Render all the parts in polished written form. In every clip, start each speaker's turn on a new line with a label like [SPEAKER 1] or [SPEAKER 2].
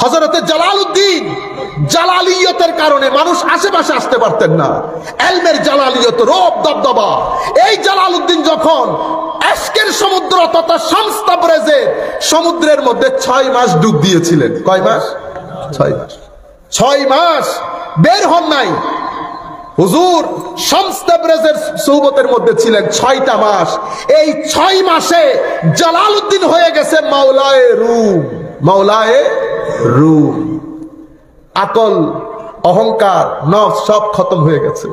[SPEAKER 1] হযরতে জালালউদ্দিন জালালিয়তের কারণে মানুষ আশেপাশে আসতে পারতেন না। ইলমের জালালিয়ত, রূপ, দবদবা। এই জালালউদ্দিন যখন এশকের সমুদ্র তথা শামস তাবরেজের সমুদ্রের মধ্যে 6 মাস ডুব দিয়েছিলেন। কয় মাস? 6 মাস। 6 মাস বের হন নাই। হুজুর শামস তাবরেজের সুহবতের মধ্যে ছিলেন 6টা মাস। এই 6 মাসে জালালউদ্দিন হয়ে গেছে মাওলায়ে রুম। মাওলায়ে রুম। আকল, অহংকার, নফস সব খতম হয়ে গেছে।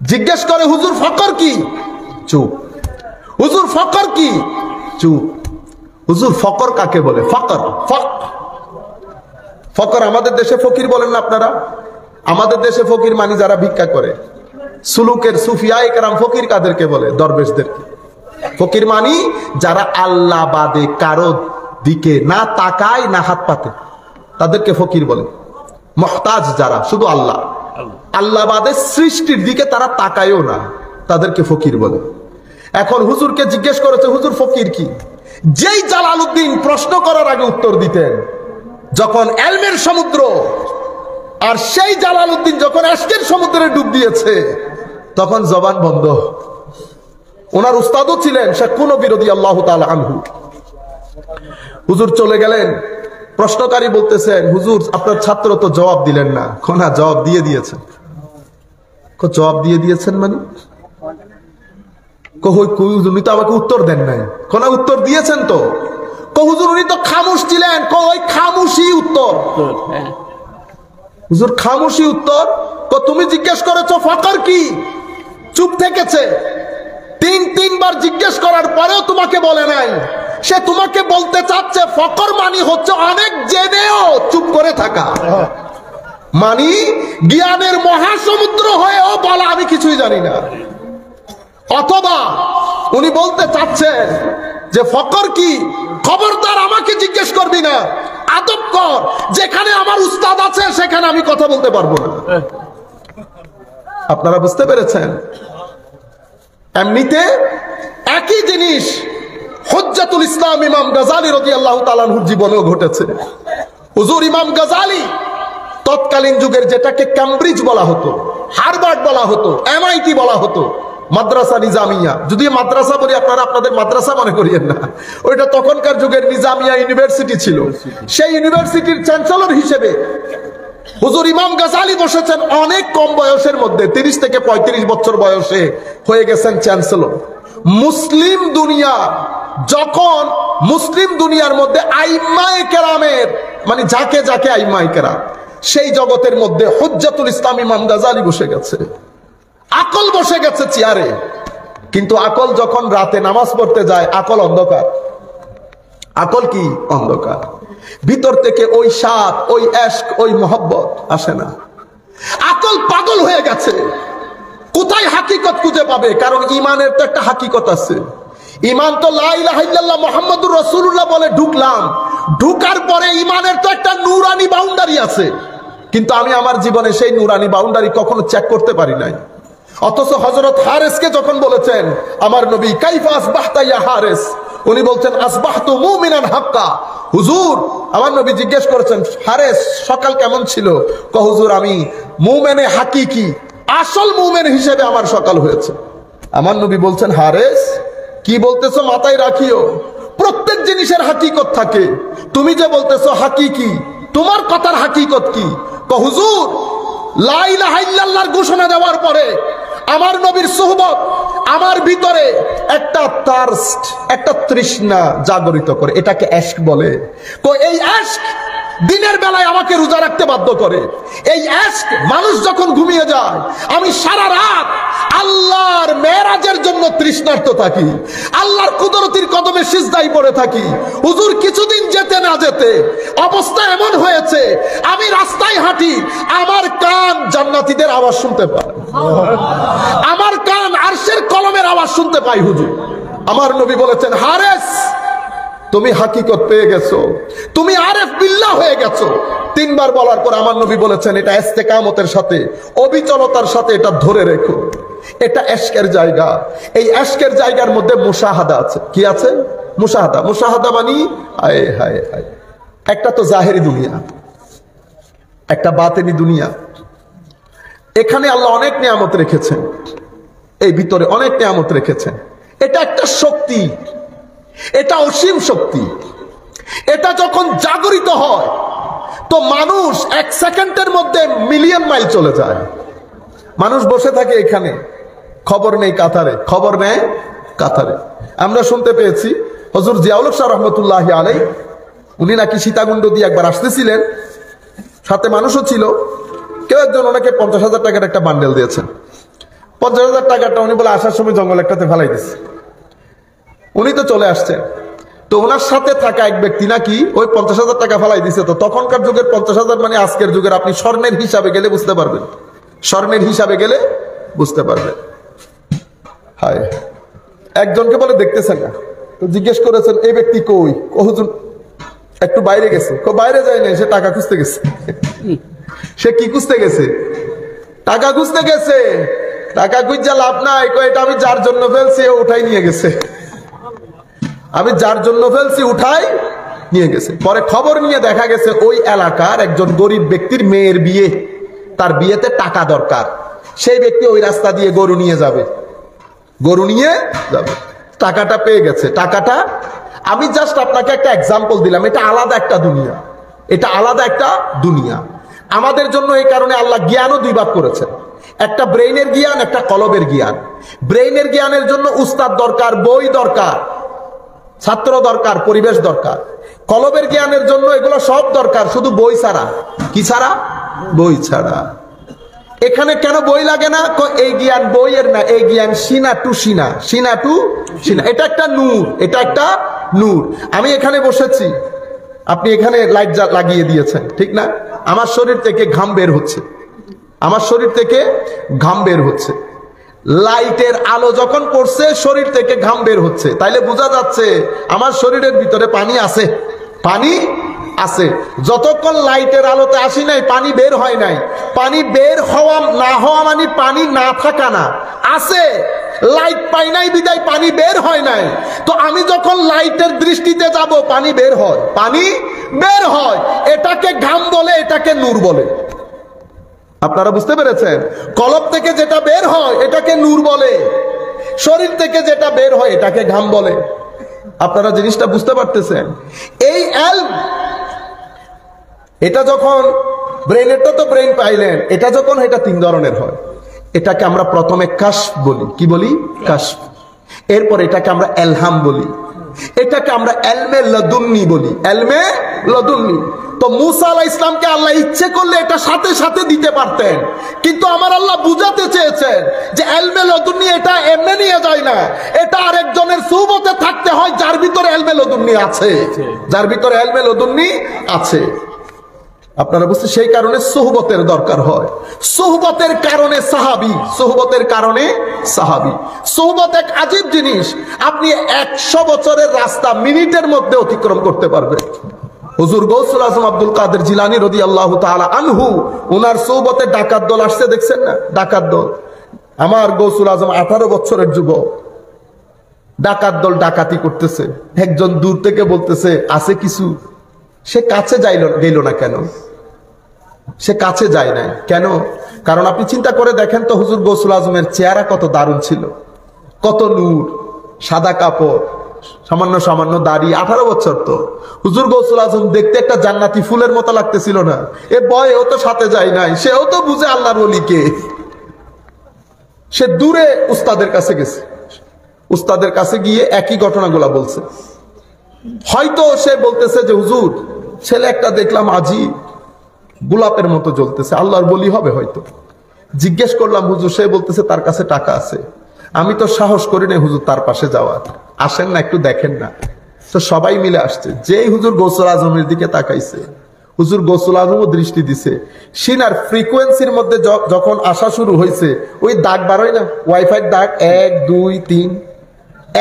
[SPEAKER 1] জিজ্ঞেস করে হুজুর ফকর কি? চুপ। হুজুর ফকর কি? চুপ। হুজুর ফকর কাকে বলে? ফকর, ফকর আমাদের দেশে ফকির বলেন না আপনারা? আমাদের দেশে ফকির মানে যারা ভিক্ষা করে। সুলুকের সুফিয়ায়ে কেরাম ফকির কাদেরকে বলে? দরবেশদেরকে। ফকির মানি যারা আল্লাহ বাদে কারো দিকে না তাকায় না হাত পাতে, তাদেরকে ফকির বলে। মুহতাজ যারা, শুধু আল্লাহ, আল্লাহ বাদে সৃষ্টির দিকে তারা তাকায়ও না, তাদেরকে ফকির বলে। এখন হুজুরকে জিজ্ঞেস করেছে হুজুর ফকির কি? যেই জালালউদ্দিন প্রশ্ন করার আগে উত্তর দিতেন যখন ইলমের সমুদ্র, আর সেই জালালউদ্দিন যখন ইশকের সমুদ্রে ডুব দিয়েছে তখন জবান বন্ধ। ওনার উস্তাদও ছিলেন শেখ নবী রাদিয়াল্লাহু তাআলা আনহু। হুজুর চলে গেলেন। প্রশ্নকারী বলতেছেন হুজুর আপনার ছাত্র তো জবাব দিলেন না। কোনা জবাব দিয়ে দিয়েছেন। জবাব দিয়ে দিয়েছেন মানে উনি তো আমাকে উত্তর দেন নাই। কোনা উত্তর দিয়েছেন তো? হুজুর উনি তো খামোশ ছিলেন। ওই খামোশি উত্তর। হুজুর খামোশি উত্তর? তুমি জিজ্ঞেস করেছো ফকর কি? চুপ থেকেছে। 3বার জিজ্ঞেস করার পরেও তোমাকে বলে নাই। সে তোমাকে বলতে চাচ্ছে ফকর মানি হচ্ছে অনেক জেনেও চুপ করে থাকা, মানি জ্ঞানের মহাসমুদ্র হয়েও বলা আমি কিছুই জানি না। অথবা উনি বলতে চাচ্ছেন যে ফকর কি, খবরদার আমাকে জিজ্ঞেস করবি না, আদব কর, যেখানে আমার উস্তাদ আছে সেখানে আমি কথা বলতে পারবো না। আপনারা বুঝতে পেরেছেন? এমনিতে একই জিনিস হুজ্জাতুল ইসলাম ইমাম গাজালি রাদিয়াল্লাহু তাআলা আনহুর জীবনেও ঘটেছে। হুজুর ইমাম গাজালি তৎকালীন যুগের যেটাকে ক্যামব্রিজ বলা হতো, হার্ভার্ড বলা হতো, এমআইটি বলা হতো, মাদ্রাসা নিজামিয়া। যদি মাদ্রাসা বলি আপনারা আপনাদের মাদ্রাসা মনে করিয়েন না, ওইটা তখনকার যুগের নিজামিয়া ইউনিভার্সিটি ছিল। সেই ইউনিভার্সিটির চ্যান্সেলর হিসেবে হুজুর ইমাম গাজালি বসেছেন অনেক কম বয়সের মধ্যে, 30 থেকে 35 বছর বয়সে হয়ে গেছেন চ্যান্সেলর। মুসলিম দুনিয়া যখন মুসলিম দুনিয়ার মধ্যে আইম্মায়ে কেরামের মানে যাকে যাকে আইম্মায়ে কেরাম, সেই জগতের মধ্যে হুজ্জাতুল ইসলাম ইমাম গাজালি বসে গেছে। আকল বসে গেছে চেয়ারে। কিন্তু আকল যখন রাতে নামাজ পড়তে যায় আকল অন্ধকার। আকল কি? অন্ধকার। ভিতর থেকে ওই সাপ, ওই ইশক, ওই মোহব্বত আসে না। আকল পাগল হয়ে গেছে। কোথায় হাকিকত খুঁজে পাবে? কারণ ইমানের তো একটা হাকিকত আছে। ইমান তো লা ইলাহা ইল্লাল্লাহ মুহাম্মাদুর রাসূলুল্লাহ বলে ঢুকলাম, ঢুকার পরে ইমানের তো একটা নূরানি বাউন্ডারি আছে, কিন্তু আমি আমার জীবনে সেই নূরানি বাউন্ডারি কখনো চেক করতে পারি নাই। অথচ হযরত হারেসকে যখন বলেছেন আমার নবী কাইফা আসবাহতা ইয়া হারেস, উনি বলছেন আসবাহতু মুমিনান হাক্কা। হুজুর আমার নবী জিজ্ঞেস করেছেন হারেস সকাল কেমন ছিল? হুজুর আমি মুমিনে হাকিকি, আসল মুমিন হিসেবে আমার সকাল হয়েছে। আমার নবী বলছেন হারেস কি বলতেছো মাথায় রাখিও, প্রত্যেক জিনিসের হাকিকত থাকে। তুমি যে বলতেছো হাকিকি, তোমার কথার হাকিকত কি? হুজুর লা ইলাহা ইল্লাল্লাহর ঘোষণা দেওয়ার পরে আমার নবীর সুহবত আমার ভিতরে একটা তারস্ট, একটা তৃষ্ণা জাগরিত করে, এটাকে ইশক বলে। এই ইশক দিনের বেলায় আমাকে রোজা রাখতে বাধ্য করে। এই ইশক মানুষ যখন ঘুমিয়ে যায় আমি সারা রাত আল্লাহর মেরাজের জন্য তৃষ্ণার্ত থাকি, আল্লাহর কুদরতির কদমে সিজদায় পড়ে থাকি। হুজুর কিছুদিন যেতে না যেতে অবস্থা এমন হয়েছে আমি রাস্তায় হাঁটি, আমার কান জান্নাতীদের আওয়াজ শুনতে পায়, আমার কান আরশের কলমের আওয়াজ শুনতে পাই। হুজুর আমার নবী বলেছেন হারেস তুমি হাকিকত পেয়ে গেছো, তুমি আরেফ বিল্লাহ হয়ে গেছো। 3 বার বলার পর আমার নবী বলেছেন এটা ইস্তেকামতের সাথে, অবিচলতার সাথে এটা ধরে রেখো। এটা ইশকের জায়গা। এই ইশকের জায়গার মধ্যে মুশাহাদা আছে। কি আছে? মুশাহাদা। মুশাহাদা মানে হায় হায় হায় একটা তো জাহেরি দুনিয়া, একটা বাতেনি দুনিয়া। এখানে আল্লাহ অনেক নিয়ামত রেখেছেন, এই ভিতরে অনেক নিয়ামত রেখেছেন। এটা একটা শক্তি, এটা অসীম শক্তি। এটা যখন জাগরিত হয় তো মানুষ 1 সেকেন্ডের মধ্যে মিলিয়ন মাইল চলে যায়। মানুষ বসে থাকে এখানে, খবর নেই কাতারে, খবর নেই কাতারে। আমরা শুনতে পেয়েছি হযরত জিয়াউল হক শাহ রহমতুল্লাহি আলাইহি, উনি নাকি সীতাকুণ্ড দিয়ে একবার আসতেছিলেন, সাথে মানুষও ছিল। কেউ একজন ওনাকে 50,000 টাকার একটা বান্ডেল দিয়েছেন। 50,000 টাকাটা উনি বলে আসার সময় জঙ্গল একটাতে ফেলাই দিচ্ছে। উনি তো চলে আসছেন, তো ওনার সাথে থাকা এক ব্যক্তি নাকি ওই 50,000 টাকা ফেলাই দিছে। তো তখনকার যুগের 50,000 মানে আজকের যুগের, আপনি স্বর্ণের হিসাবে গেলে বুঝতে পারবেন, স্বর্ণের হিসাবে গেলে বুঝতে পারবেন। হায়, একজনকে বলে দেখতেছেন না, তো জিজ্ঞেস করেছেন এই ব্যক্তি কই? ও হুজুর একটু বাইরে গেছে। বাইরে যায় না, সে টাকা খুঁজতে গেছে। সে কি খুঁজতে গেছে? টাকা খুঁজতে গেছে। টাকা খুঁজা লাভ নাই, এটা আমি যার জন্য ফেলছি উঠাই নিয়ে গেছে, আমি যার জন্য ফেলছি উঠাই নিয়ে গেছে। পরে খবর নিয়ে দেখা গেছে ওই এলাকার একজন গরিব ব্যক্তির মেয়ের বিয়ে, তার বিয়েতে টাকা দরকার। সেই ব্যক্তি ওই রাস্তা দিয়ে গরু নিয়ে যাবে, গরু নিয়ে যাবে, টাকাটা পেয়ে গেছে। টাকাটা আমি জাস্ট আপনাকে একটা এক্সাম্পল দিলাম, এটা আলাদা একটা দুনিয়া, এটা আলাদা একটা দুনিয়া আমাদের জন্য। এই কারণে আল্লাহ জ্ঞানও 2 ভাগ করেছেন, একটা ব্রেইনের জ্ঞান, একটা কলবের জ্ঞান। ব্রেইনের জ্ঞানের জন্য উস্তাদ দরকার, বই দরকার, ছাত্র দরকার, পরিবেশ দরকার। কলবের জ্ঞানের জন্য এগুলো সব দরকার, শুধু বই ছাড়া। কি ছাড়া? বই ছাড়া। এখানে কেন বই লাগে না? এই জ্ঞান বইয়ের না, এই জ্ঞান সিনা টু সিনা, সিনা টু সিনা। এটা একটা নূর, এটা একটা নূর। আমি এখানে বসেছি, আপনি এখানে লাইট লাগিয়ে দিয়েছেন, ঠিক না? আমার শরীর থেকে ঘাম বের হচ্ছে, আমার শরীর থেকে ঘাম বের হচ্ছে। লাইটের আলো যখন পড়ছে শরীর থেকে ঘাম বের হচ্ছে, তাইলে বোঝা যাচ্ছে আমার শরীরের ভিতরে পানি আছে, পানি আছে। যতক্ষণ লাইটের আলোতে আসি নাই পানি বের হয় নাই। পানি বের হওয়া না হওয়া মানে পানি না থাকা না, আছে। লাইট পাই নাই বিদায় পানি বের হয় নাই। তো আমি যখন লাইটের দৃষ্টিতে যাব পানি বের হয়, পানি বের হয়। এটাকে ঘাম বলে, এটাকে নূর বলে। আপনারা বুঝতে পেরেছেন? কলব থেকে যেটা বের হয় এটাকে নূর বলে, শরীর থেকে যেটা বের হয় এটাকে ঘাম বলে। আপনারা জিনিসটা বুঝতে পারতেছেন? এই এলম, এটা যখন ব্রেইনেরটা তো ব্রেইন পাইলেন, এটা যখন এটা 3 ধরনের হয়। এটাকে আমরা প্রথমে কাশফ বলি। কি বলি? কাশফ। এরপর এটাকে আমরা এলহাম বলি, এটাকে আমরা এলমে লদুন্নি বলি, এলমে লদুন্নি। তো মুসা আলাইহিস সালামকে আল্লাহ ইচ্ছে করলে এটা সাথে সাথে দিতে পারতেন, কিন্তু আমার আল্লাহ বুঝাতে চেয়েছেন যে এলমে লদুন্নি এটা এমনি নিয়ে যায় না, এটা আরেকজনের সুহবতে থাকতে হয় যার ভিতরে এলমে লদুন্নি আছে, যার ভিতরে এলমে লদুন্নি আছে। আপনারা বুঝতে, সেই কারণে সোহবতের দরকার হয়। সোহবতের কারণে সাহাবী, সোহবতের কারণে সাহাবী। সোহবত এক আজীব জিনিস, আপনি 100 বছরের রাস্তা মিনিটের মধ্যে অতিক্রম করতে পারবেন। হুজুর গৌসুল আজম আব্দুল কাদের জিলানী রাদিয়াল্লাহু তাআলা আনহু, ওনার সোহবতে ডাকাত দল আসছে, দেখছেন না? ডাকাত দল। আমার গৌসুল আজম 18 বছরের যুবক, ডাকাত দল ডাকাতি করতেছে। একজন দূর থেকে বলতেছে আছে কিছু। সে কাছে গেল না কেন? সে কাছে যায় না কেন? কারণ আপনি চিন্তা করে দেখেন তো, হুজুর গৌসুল আজমের চেহারা কত দারুণ ছিল, কত নূর, সাদা কাপড়, সামান্য সামান্য দাড়ি, 18 বছর। তো হুজুর গৌসুল আজম দেখতে একটা জান্নাতি ফুলের মতো লাগতেছিল না? এ বয়েও তো সাথে যায় নাই, সেও তো বুঝে আল্লাহর ওলিকে। সে দূরে উস্তাদের কাছে গেছে, উস্তাদের কাছে গিয়ে একই ঘটনাগুলা বলছে। হয়তো সে বলতেছে যে হুজুর ছেলে একটা দেখলাম আজি গোলাপের মতো জ্বলতেছে, আল্লাহর বলি হবে হয়তো। জিজ্ঞেস করলাম হুজুর, সে বলতেছে তার কাছে টাকা আছে। আমি তো সাহস করি না হুজুর তার পাশে যাওয়ার, আসেন না একটু দেখেন না। তো সবাই মিলে আসছে, যেই হুজুর গৌসুল আজমের দিকে তাকাইছে, হুজুর গৌসুল আজমও দৃষ্টি দিছে। সিনার ফ্রিকোয়েন্সির মধ্যে যখন আসা শুরু হয়েছে, ওই দাগ বাড়ায় না, ওয়াইফাই দাগ 1 2 3,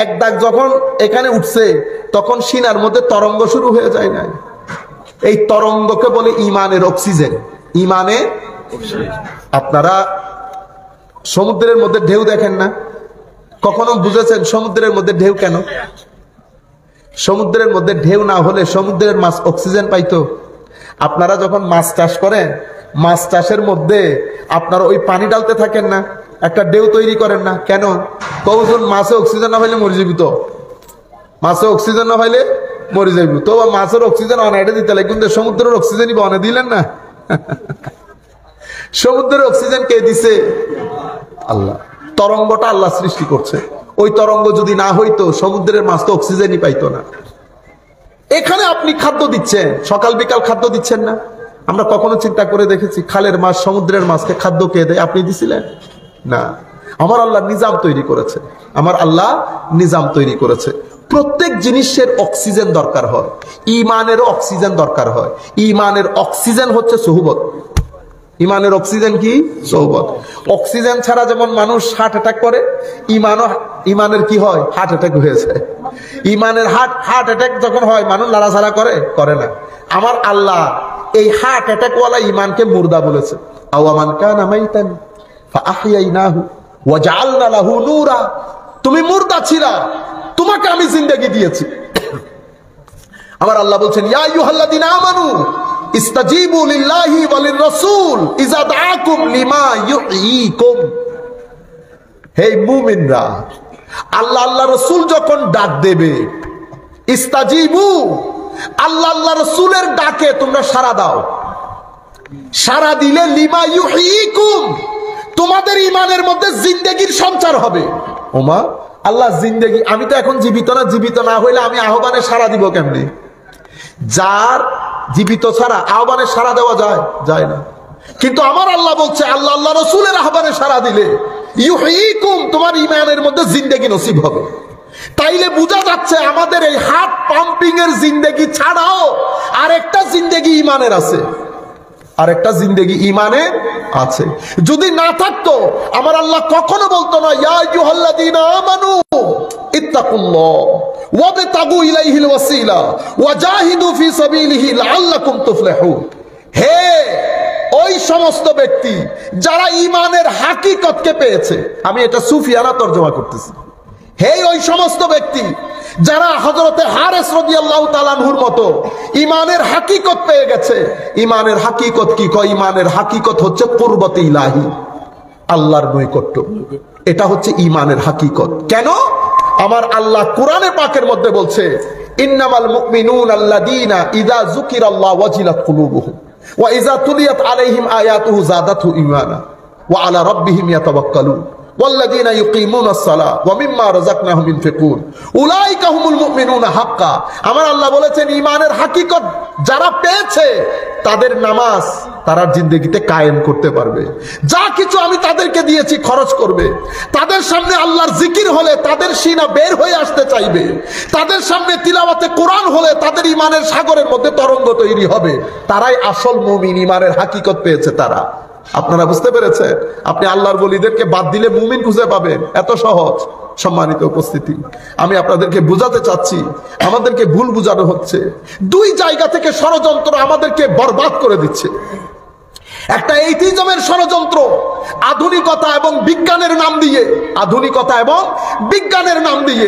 [SPEAKER 1] এক দাগ যখন এখানে উঠছে তখন সিনার মধ্যে তরঙ্গ শুরু হয়ে যায় না? এই তরঙ্গকে বলে ইমানের অক্সিজেন, ইমানের। আপনারা সমুদ্রের মধ্যে ঢেউ দেখেন না? কখনো বুঝেছেন সমুদ্রের মধ্যে ঢেউ কেন? সমুদ্রের মধ্যে ঢেউ না হলে সমুদ্রের মাছ অক্সিজেন পাইতো? আপনারা যখন মাছ চাষ করেন, মাছ চাষের মধ্যে আপনারা ওই পানি ডালতে থাকেন না, একটা ঢেউ তৈরি করেন না, কেন? কৌজন মাছে অক্সিজেন না পাইলে মরে যাবি, তো মাছে অক্সিজেন না পাইলে মরে যাবি, তো মাছের অক্সিজেন অনেকটা দিতে লাগে, কিন্তু সমুদ্রের অক্সিজেনই বনে দিলেন না। সমুদ্রের অক্সিজেন কে দিছে? আল্লাহ। তরঙ্গটা আল্লাহ সৃষ্টি করছে, ওই তরঙ্গ যদি না হইতো সমুদ্রের মাছ তো অক্সিজেনই পাইতো না। এখানে আপনি খাদ্য দিচ্ছেন, সকাল বিকাল খাদ্য দিচ্ছেন না? আমরা কখনো চিন্তা করে দেখেছি খালের মাছ সমুদ্রের মাছকে খাদ্য কে দেয়? আপনি দিছিলেন না। আমার আল্লাহ নিজাম তৈরি করেছে, আমার আল্লাহ নিজাম তৈরি করেছে। প্রত্যেক জিনিসের অক্সিজেন দরকার হয়, ইমানেরও অক্সিজেন দরকার হয়। ইমানের অক্সিজেন হচ্ছে সুহবত। ইমানের অক্সিজেন কি? সোহবত। অক্সিজেন ছাড়া যেমন মানুষ হার্ট অ্যাটাক করে, ইমানের কি হয়? হার্ট অ্যাটাক হয়ে যায়। ইমানের হার্ট অ্যাটাক যখন হয় মানুষ লাড়াছাড়া করে না। আমার আল্লাহ এই হার্ট অ্যাটাক ওয়ালা ইমানকে মুর্দা বলেছে। আওয়ামান কানা মাইতান ফাআহইয়াইনাহু ওয়া জাআলনা লাহু নূরা। তুমি মুর্দা ছিলা, তোমাকে আমি জিন্দেগি দিয়েছি। আমার আল্লাহ বলছেন ইয়া আইয়ুহাল্লাযীনা আমানু ইস্তাজিবু লিল্লাহি ওয়া লির-রাসূল ইযা দাআকুম লিমা ইউহয়িকুম। হে মুমিনরা, আল্লাহ আল্লাহ রাসূল যখন ডাক দেবে, ইস্তাজিবু, আল্লাহ আল্লাহ রাসূলের ডাকে তোমরা সাড়া দাও। সাড়া দিলে লিমা ইউহয়িকুম, তোমাদের ঈমানের মধ্যে জিন্দেগির সঞ্চার হবে। ওমা, আল্লাহ জিন্দেগি, আমি তো এখন জীবিত না, জীবিত না হইলে আমি আহ্বানে সাড়া দিব কেমনে? যার জীবিত ছাড়া আহ্বানে সাড়া দেওয়া যায় না। কিন্তু আমার আল্লাহ বলছে আল্লাহ আল্লাহ রাসূলের আহ্বানে সাড়া দিলে ইউহয়িকুম, তোমার ঈমানের মধ্যে জিন্দেগি নসিব হবে। তাইলে বোঝা যাচ্ছে আমাদের এই হার্ট পাম্পিং এর জিন্দেগি ছাড়াও আরেকটা জিন্দেগি ঈমানের আছে, আরেকটা জিন্দেগি ঈমানে আছে। যদি না থাকতো আমার আল্লাহ কখনো বলতো না ইয়া আইয়ুহাল্লাযীনা আমানু ইত্তাকুল্লাহ ওয়াবতাগু ইলাইহিল ওয়াসিলা ওয়াজাহিদু ফি সাবিলিহি লাআল্লাকুম তুফলিহুন। হে ওই সমস্ত ব্যক্তি যারা ঈমানের হাকিকতকে পেয়েছে, আমি এটা সুফিয়ানা তরজমা করতেছি। হে ওই সমস্ত ব্যক্তি যারা হযরতে হারেস রাদিয়াল্লাহু তাআলা আনহুর মতো ঈমানের হাকিকত পেয়ে গেছে। ঈমানের হাকিকত কি কয়? ঈমানের হাকিকত হচ্ছে কুরবতে ইলাহি, আল্লাহর নৈকট্য। এটা হচ্ছে ঈমানের হাকিকত। কেন? আমার আল্লাহ কোরআনে পাকের মধ্যে বলছে ইন্নামাল মুমিনুনা আল্লাযীনা ইযা যুকিরাল্লাহু ওয়াজিলাত কুলুবুহুম ওয়া ইযা তুলিয়াত আলাইহিম আয়াতুহু যাদাতুহুম ঈমানা ওয়া আলা রাব্বিহিম ইয়াতাওয়াক্কালুন ওয়াল্লাযীনা ইউকিমুনাস সালাহ ওয়া মিম্মা রাযাকনাহুম ইউনফিকুন উলাইকা হুমুল মুমিনুনা হাক্কা। আমার আল্লাহ বলেছেন ঈমানের হাকিকত যারা পেয়েছে তাদের নামাজ তারা জিন্দেগিতে কায়েম করতে পারবে। যা কিছু আমি তাদেরকে দিয়েছি খরচ করবে। তাদের সামনে আল্লাহর জিকির হলে তাদের সিনা বের হয়ে আসতে চাইবে। তাদের সামনে তিলাওয়াতে কোরআন হলে তাদের ঈমানের সাগরের মধ্যে তরঙ্গ তৈরি হবে। তারাই আসল মুমিন, ঈমানের হাকিকত পেয়েছে তারা। আপনারা বুঝতে পেরেছেন? আপনি আল্লাহর ওলিদেরকে বাদ দিলে মুমিন খুঁজে পাবেন, এত সহজ। সম্মানিত উপস্থিতি, আমি আপনাদেরকে বুঝাতে চাচ্ছি আমাদেরকে ভুল বুঝানো হচ্ছে। দুই জায়গা থেকে ষড়যন্ত্র আমাদেরকে বরবাদ করে দিচ্ছে। একটা এইথিজমের ষড়যন্ত্র, আধুনিকতা এবং বিজ্ঞানের নাম দিয়ে, আধুনিকতা এবং বিজ্ঞানের নাম দিয়ে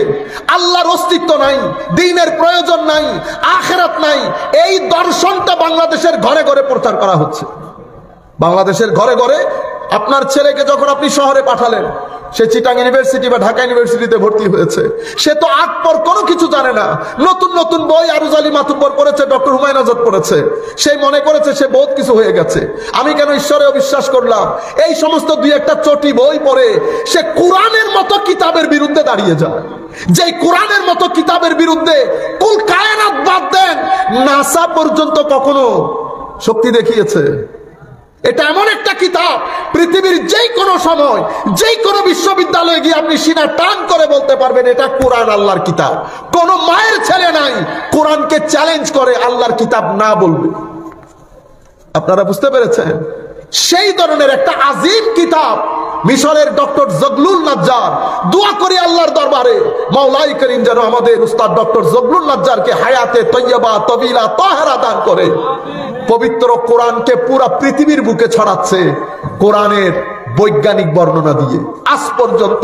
[SPEAKER 1] আল্লাহর অস্তিত্ব নাই, দ্বীনের প্রয়োজন নাই, আখিরাত নাই, এই দর্শনটা বাংলাদেশের ঘরে ঘরে প্রচার করা হচ্ছে। বাংলাদেশের ঘরে ঘরে আপনার ছেলেকে যখন আপনি শহরে পাঠালেন, সে চিটাং ইউনিভার্সিটি বা ঢাকা ইউনিভার্সিটিতে ভর্তি হয়েছে, সে তো আগ পর কোনো কিছু জানে না। নতুন নতুন বই আরুজ আলী মাতুব্বর পড়েছে, ডক্টর হুমায়ুন আজাদ পড়েছে, সে মনে করেছে সে বহুত কিছু হয়ে গেছে। আমি কেন ঈশ্বরেও বিশ্বাস করলাম, এই সমস্ত দুই একটা চটি বই পড়ে সে কোরআনের মতো কিতাবের বিরুদ্ধে দাঁড়িয়ে যায়। যে কোরআনের মতো কিতাবের বিরুদ্ধে কুল কায়নাত বাদ দেন, নাসা পর্যন্ত কখনো শক্তি দেখিয়েছে। এটা এমন একটা কিতাব, পৃথিবীর যেই কোনো সময় যেই কোনো বিশ্ববিদ্যালয়ে গিয়ে আপনি সিনা টান করে বলতে পারবেন এটা কোরআন আল্লাহর কিতাব। কোন মায়ের ছেলে নাই কোরআনকে চ্যালেঞ্জ করে আল্লাহর কিতাব না বলবে। আপনারা বুঝতে পেরেছেন? সেই ধরনের একটা আজিম কিতাব মিশরের ডক্টর জগলুল নাজ্জার। দোয়া করি আল্লাহর দরবারে মাওলাই করিম যেন আমাদের উস্তাদ ডক্টর জগলুল নাজ্জারকে হায়াতে তৈয়বা তবিলা তাহারা দান করে। পবিত্র কোরআনকে পুরা পৃথিবীর বুকে ছড়াচ্ছে। কোরআনের বৈজ্ঞানিক বর্ণনা দিয়ে। আজ পর্যন্ত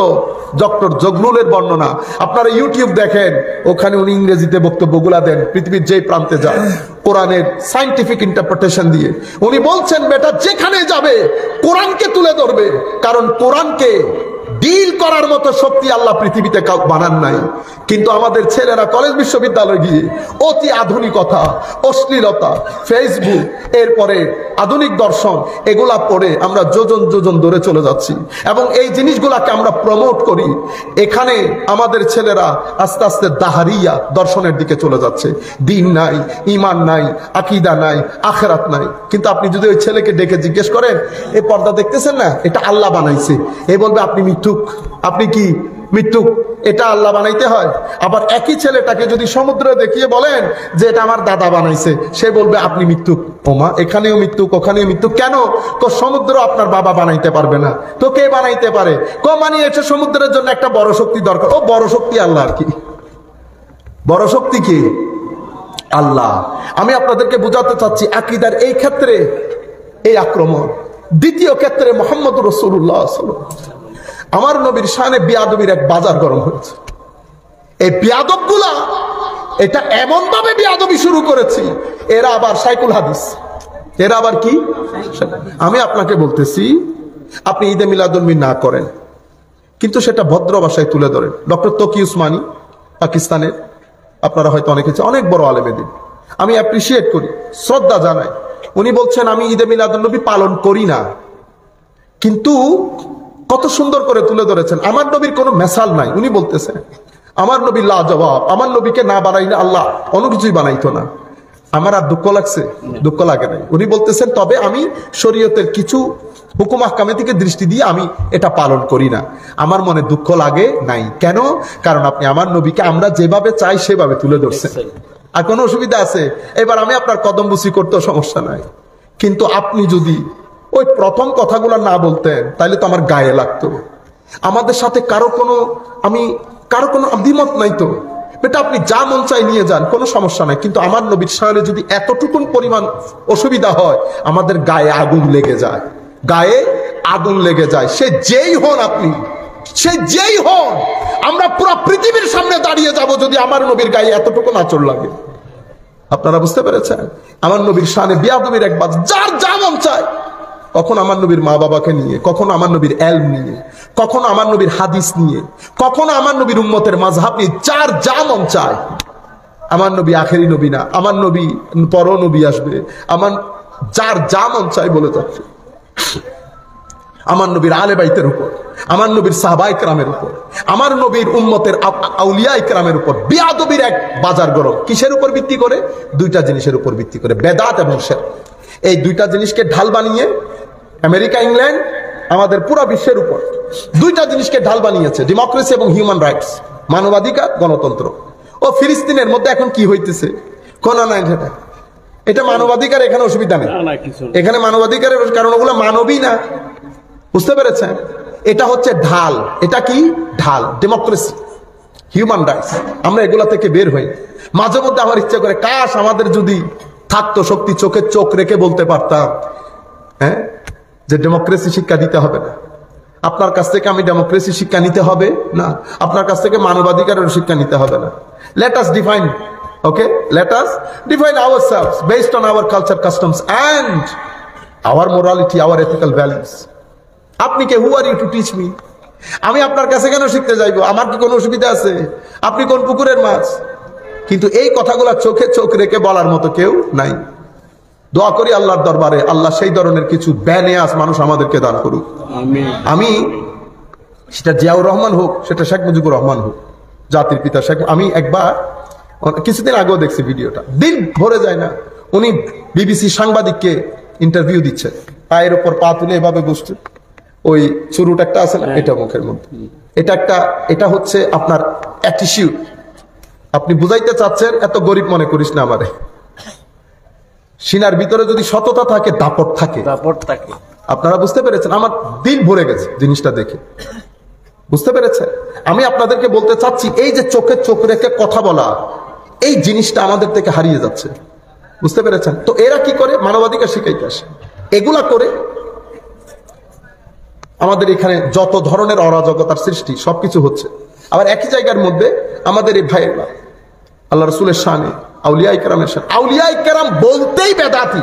[SPEAKER 1] ডক্টর জগলুলের বর্ণনা আপনারা ইউটিউব দেখেন, ওখানে উনি ইংরেজিতে বক্তব্যগুলা দেন, পৃথিবীর যে প্রান্তে যান কোরআনের সায়েন্টিফিক ইন্টারপ্রিটেশন দিয়ে উনি বলছেন বেটা যেখানে যাবে কোরআনকে তুলে ধরবে, কারণ কোরআনকে ডিল করার মতো শক্তি আল্লাহ পৃথিবীতে বানান নাই। কিন্তু আমাদের ছেলেরা কলেজ বিশ্ববিদ্যালয়ে গিয়ে অতি আধুনিকতা, অশ্লীলতা, ফেসবুক, এরপরে আধুনিক দর্শন এগুলা পড়ে আমরা যোজন যোজন দূরে চলে যাচ্ছি এবং এই জিনিসগুলাকে আমরা প্রমোট করি। এখানে আমাদের ছেলেরা আস্তে আস্তে দাহারিয়া দর্শনের দিকে চলে যাচ্ছে। দিন নাই, ইমান নাই, আকীদা নাই, আখিরাত নাই। কিন্তু আপনি যদি ওই ছেলেকে ডেকে জিজ্ঞেস করেন এই পর্দা দেখতেছেন না, এটা আল্লাহ বানাইছে, এ বলবে আপনি মিথ্যুক, আপনি কি মৃত্যু, এটা আল্লাহ বানাইতে হয়। আবার একই ছেলেটাকে যদি সমুদ্রে দেখিয়ে বলেন যে এটা আমার দাদা বানাইছে, সে বলবে আপনি মৃত্যু। ওমা, এখানেও মৃত্যু, ওখানেও মৃত্যু। কেন? সমুদ্র আপনার বাবা বানাইতে পারবে না, তো কে বানাইতে পারে? বানিয়েছে সমুদ্রের জন্য একটা বড় শক্তি দরকার। ও বড় শক্তি আল্লাহ। আর কি বড় শক্তি? কি আল্লাহ। আমি আপনাদেরকে বোঝাতে চাচ্ছি আকীদার এই ক্ষেত্রে এই আক্রমণ। দ্বিতীয় ক্ষেত্রে মুহাম্মদুর রাসূলুল্লাহ সাল্লাল্লাহু আলাইহি ওয়াসাল্লাম, আমার নবীর শানে বিয়াদবির এক বাজার গরম হয়েছে। এই বিয়াদবগুলা এটা এমন ভাবে বিয়াদবি শুরু করেছে, এরা আবার সাইকুল হাদিস, এরা আবার কি। আমি আপনাকে বলতেছি আপনি ঈদে মিলাদুল নবী না করেন, কিন্তু সেটা ভদ্র ভাষায় তুলে ধরেন। ডক্টর তকি উসমানী পাকিস্তানের, আপনারা হয়তো অনেকে, অনেক বড় আলেমে দিন, আমি অ্যাপ্রিসিয়েট করি, শ্রদ্ধা জানাই। উনি বলছেন আমি ঈদে মিলাদুল নবী পালন করি না, কিন্তু কত সুন্দর করে তুলে ধরেছেন। আমার নবীর কোনো মেসাল নাই। উনি বলতেছেন আমার নবী লাজবাব, আমার নবীকে না বানাইলে আল্লাহ অন্য কিছুই বানাইতো না। আমার আর দুঃখ লাগছে? দুঃখ লাগে নাই। উনি বলতেছেন তবে আমি শরীয়তের কিছু হুকুম আহকামে থেকে দৃষ্টি দিয়ে আমি এটা পালন করি না। আমার মনে দুঃখ লাগে নাই। কেন? কারণ আপনি আমার নবীকে আমরা যেভাবে চাই সেভাবে তুলে ধরছেন। আর কোনো অসুবিধা আছে? এবার আমি আপনার কদম বুসি করতেও সমস্যা নাই, কিন্তু আপনি যদি ওই প্রথম কথাগুলো না বলতেন তাহলে তো আমার গায়ে লাগতো। আমাদের সাথে কারো কোনো দ্বিমত নাই তো, বেটা আপনি যা মন চাই নিয়ে যান, কোনো সমস্যা নাই। কিন্তু আমার নবীর শানে যদি এতটুকুন পরিমাণ অসুবিধা হয়, আমাদের গায়ে আগুন লেগে যায়, গায়ে আগুন লেগে যায়। সে যেই হন আপনি, সে যেই হন, আমরা পুরো পৃথিবীর সামনে দাঁড়িয়ে যাব যদি আমার নবীর গায়ে এতটুকু আঁচড় লাগে। আপনারা বুঝতে পেরেছেন? আমার নবীর শানে বিয়াদবির এক বাজ, যার যা মন চায়, কখন আমার নবীর মা বাবাকে নিয়ে, কখনো আমার নবীর এলম নিয়ে, কখনো আমার নবীর হাদিস নিয়ে, কখনো আমার নবীর উম্মতের মাযহাব নিয়ে, যার যা মন চায়। আমার নবী আখেরি নবী না, আমার নবী পর নবী আসবে, আমার যার যা মন চায় বলে যাচ্ছে। আমার নবীর আলে বাইতের উপর, আমার নবীর সাহাবা ইকরামের উপর, আমার নবীর উম্মতের আউলিয়া ইকরামের উপর বিয়াদবির এক বাজার গরম। কিসের উপর ভিত্তি করে? দুইটা জিনিসের উপর ভিত্তি করে, বেদাত এবং শিরক। এই দুইটা জিনিসকে ঢাল বানিয়ে আমেরিকা, ইংল্যান্ড, আমাদের পুরো বিশ্বের উপর দুইটা জিনিসকে ঢাল বানিয়েছে, ডেমোক্রেসি এবং হিউম্যান রাইটস, মানবাধিকার, গণতন্ত্র। ও ফিলিস্তিনের মধ্যে এখন কি হইতেছে? কোন নাই, এটা মানবাধিকার, এখানে অসুবিধা নেই, এখানে মানবাধিকারের কারণ ওগুলো মানবই না। বুঝতে পেরেছেন? এটা হচ্ছে ঢাল। এটা কি ঢাল? Democracy, human rights. আমরা এগুলা থেকে বের হই। মাঝে মধ্যে আমার ইচ্ছা করে কাশ আমাদের যদি থাকতো শক্তি, চোখে চোখ রেখে বলতে পারতাম হ্যাঁ যে ডেমোক্রেসি শিক্ষা দিতে হবে না, আপনার কাছ থেকে আমি ডেমোক্রেসি শিক্ষা নিতে হবে না, আপনার কাছ থেকে মানবাধিকারের শিক্ষা নিতে হবে না। Let us define, okay, let us define ourselves based on our culture, customs and our morality, our ethical values. আপনি কে? Who are you to teach me? আমি আপনার কাছে কেন শিখতে যাইবো? আমার কি কোনো অসুবিধা আছে? আপনি কোন পুকুরের মাছ? কিন্তু এই কথাগুলো চোখে চোখ রেখে বলার মতো কেউ নাই। দোয়া করি আল্লাহর দরবারে আল্লাহ সেই ধরনের কিছু বেনিয়াস মানুষ আমাদেরকে দান করুক। আমি সেটা জিয়াউর রহমান হোক, সেটা শেখ মুজিবুর রহমান হোক, জাতির পিতা শেখ। আমি একবার কিছুদিন আগেও দেখছি ভিডিওটা, দিন ভরে যায় না। উনি বিবিসি সাংবাদিককে ইন্টারভিউ দিচ্ছে, পায়ের উপর পা তুলে এভাবে বসছে, ওই চুরুট একটা আছে না, এটা মুখের মধ্যে, এটা হচ্ছে আপনার অ্যাটিটিউড। আপনি বুঝাইতে চাচ্ছেন এত গরিব মনে করিস না আমারে। সিনার ভিতরে যদি সততা থাকে, দাপট থাকে। আপনারা বুঝতে পেরেছেন? আমার দিল ভরে গেছে জিনিসটা দেখে। বুঝতে পেরেছেন? আমি আপনাদেরকে বলতে চাচ্ছি এই যে চোখে চোখ রেখে কথা বলা, এই জিনিসটা আমাদের থেকে হারিয়ে যাচ্ছে। বুঝতে পেরেছেন? তো এরা কি করে? মানবাধিকার শিখাইতে আসে, এগুলা করে আমাদের এখানে যত ধরনের অরাজকতার সৃষ্টি সবকিছু হচ্ছে। আবার একই জায়গার মধ্যে আমাদের এই ভাইয়েরা আল্লাহ রসুলের শানে, আউলিয়া ইকরামের শানে, আউলিয়া ইকরাম বলতেই বেদাতি।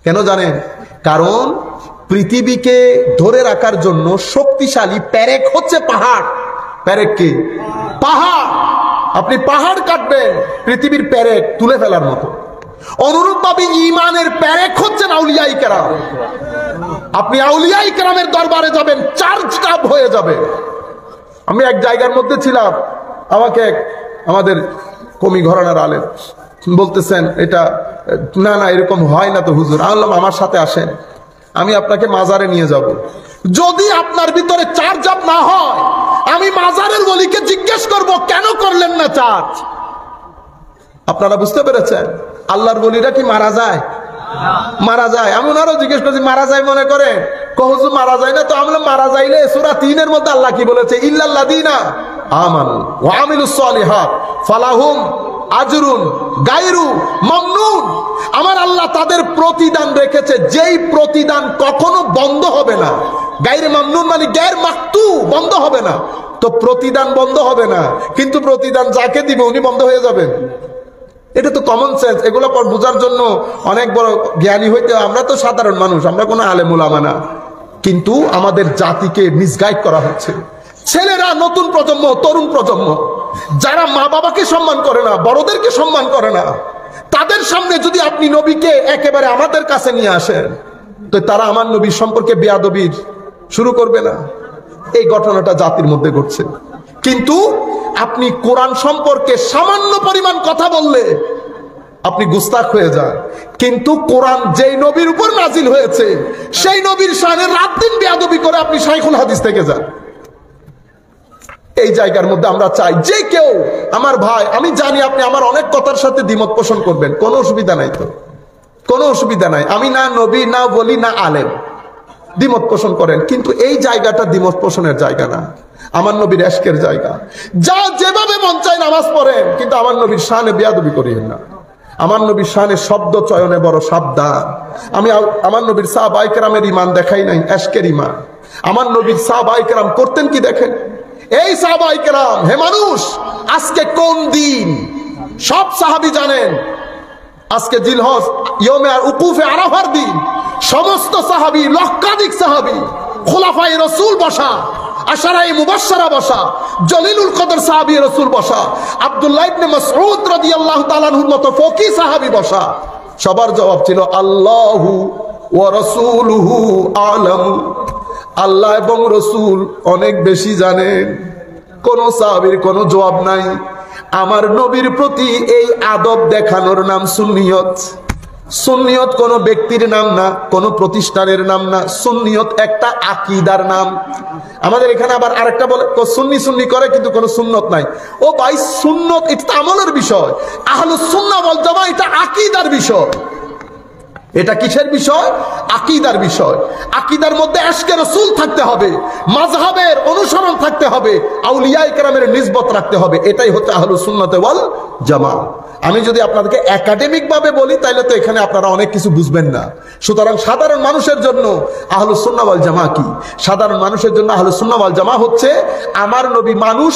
[SPEAKER 1] কেন জানেন? কারণ পৃথিবীকে ধরে রাখার জন্য শক্তিশালী প্যারেক হচ্ছে পাহাড়। প্যারেক কি? পাহাড়। আপনি পাহাড় কাটবেন পৃথিবীর প্যারেক তুলে ফেলার মতো। অনুরূপভাবে ঈমানের প্যারেক হচ্ছেন আউলিয়া ইকরাম। আপনি আউলিয়া ইকরামের দরবারে যাবেন, চার্জ আপ হয়ে যাবে। আমি এক জায়গার মধ্যে ছিলাম, আমাকে আমাদের কমি ঘরানার আলেম বলতেছেন, এটা না না এরকম হয় না তো হুজুর। আল্লাহ আমার সাথে আসেন, আমি আপনাকে মাজারে নিয়ে যাব। যদি আপনার ভিতরে চার্জ আপ না হয়, আমি মাজারের ওলিকে জিজ্ঞেস করব কেন করলেন না চার্জ। আপনারা বুঝতে পেরেছেন? আল্লাহর ওলিরা কি মারা যায়? মারা যায়। আমি ওনারও জিজ্ঞেস করছি মারা যায় মনে করে? হুজুর মারা যায় না তো। আমরা মারা যাইলে সূরা ৩ এর মধ্যে আল্লাহ কি বলেছে? ইল্লাল্লাযীনা আমানু ওয়া আমিলুস সালিহাত ফালাহুম আজরুন গায়রু মামনুন। আমার আল্লাহ তাদের প্রতিদান রেখেছে, যেই প্রতিদান কখনো বন্ধ হবে না। গায়রে মামনুন মানে গায়র মাকতু, বন্ধ হবে না। তো প্রতিদান বন্ধ হবে না, কিন্তু প্রতিদান যাকে দিবে উনি বন্ধ হয়ে যাবেন। এটা তো কমন সেন্স। এগুলো বোঝার জন্য অনেক বড় জ্ঞানী হইতে। আমরা তো সাধারণ মানুষ, আমরা কোনো আলেম উলামা না, কিন্তু আমাদের জাতিকে মিসগাইড করা হচ্ছে। ছেলেরা, নতুন প্রজন্ম, তরুণ প্রজন্ম, যারা মা বাবাকে সম্মান করে না, বড়দেরকে সম্মান করে না, তাদের সামনে যদি আপনি নবীকে একেবারে আমাদের কাছে নিয়ে আসেন, তো তারা আমার নবীর সম্পর্কে বেয়াদবির শুরু করবে না? এই ঘটনাটা জাতির মধ্যে ঘটছে। কিন্তু আপনি কোরআন সম্পর্কে সামান্য পরিমাণ কথা বললে আপনি গুস্তাখ হয়ে যান। কিন্তু কোরআন যেই নবীর উপর নাজিল হয়েছে, সেই নবীর শানে রাত দিন বেয়াদবি করে আপনি শাইখুল হাদিস থেকে যান। এই জায়গার মধ্যে আমরা চাই যে কেউ, আমার ভাই, আমি জানি আপনি আমার অনেক কথার সাথে দ্বিমত পোষণ করবেন, কোনো অসুবিধা নাই, তো কোনো অসুবিধা নাই। আমি না নবী, না বলি, না আলেম, দ্বিমত পোষণ করেন, কিন্তু এই জায়গাটা দ্বিমত পোষণের জায়গা না, আমার নবীর এশকের জায়গা। যা যেভাবে মন চায় নামাজ পড়েন, কিন্তু আমার নবীর শানে বেয়াদবি করিয়েন না। আমার নবীর শানে শব্দ চয়নে বড় সাবধান। আমি আমার নবীর সাহাবায়ে কেরামের ঈমান দেখাই নাই, এশকের ঈমান। আমার নবীর সাহাবায়ে কেরাম করতেন কি দেখেন। এই সাহাবায়ে কেরাম, হে মানুষ, আজকে কোন দিন? সব সাহাবী জানেন আজকে জিলহজ ইয়মে উকুফে আরাফার দিন। সমস্ত সাহাবী, লক্ষাধিক সাহাবী, খোলাফায়ে রাসূল বসা, আশারায়ে মুবাশশারা বসা, জলিলুল কদর সাহাবী রাসূল বসা, আব্দুল্লাহ ইবনে মাসউদ রাদিয়াল্লাহু তাআলা আনহুর মতো ফকিহ সাহাবী বসা। সবার জবাব ছিল আল্লাহু ওয়া রাসূলুহু আ'লাম। আল্লাহ এবং রাসূল অনেক বেশি জানেন। কোন সাহাবীর কোনো জবাব নাই। আমার নবীর প্রতি এই আদব দেখানোর নাম সুন্নিয়ত। সুন্নিয়ত কোনো ব্যক্তির নাম না, কোনো প্রতিষ্ঠানের নাম না। সুন্নিয়ত একটা আকীদার নাম। আমাদের এখানে আবার আরেকটা বলে সুন্নি সুন্নি করে, কিন্তু কোনো সুন্নত নাই। ও ভাই, সুন্নত এটা আমলের বিষয়, আহলুস সুন্নাহ ওয়াল জামাআহ এটা আকীদার বিষয়। এটা কিসের বিষয়? আকীদার বিষয়। আকীদার মধ্যে ইশকে রাসূল থাকতে হবে, মাযহাবের অনুসরণ থাকতে হবে, আউলিয়ায়ে কেরামের নিসবত রাখতে হবে। এটাই হচ্ছে আহলুস সুন্নাত ওয়াল জামাআহ। আমি যদি আপনাদেরকে একাডেমিক ভাবে বলি, তাহলে তো এখানে আপনারা অনেক কিছু বুঝবেন না। সুতরাং সাধারণ মানুষের জন্য আহলুস সুন্নাহ ওয়াল জামাআহ কি? সাধারণ মানুষের জন্য আহলুস সুন্নাহ ওয়াল জামাআহ হচ্ছে আমার নবী মানুষ,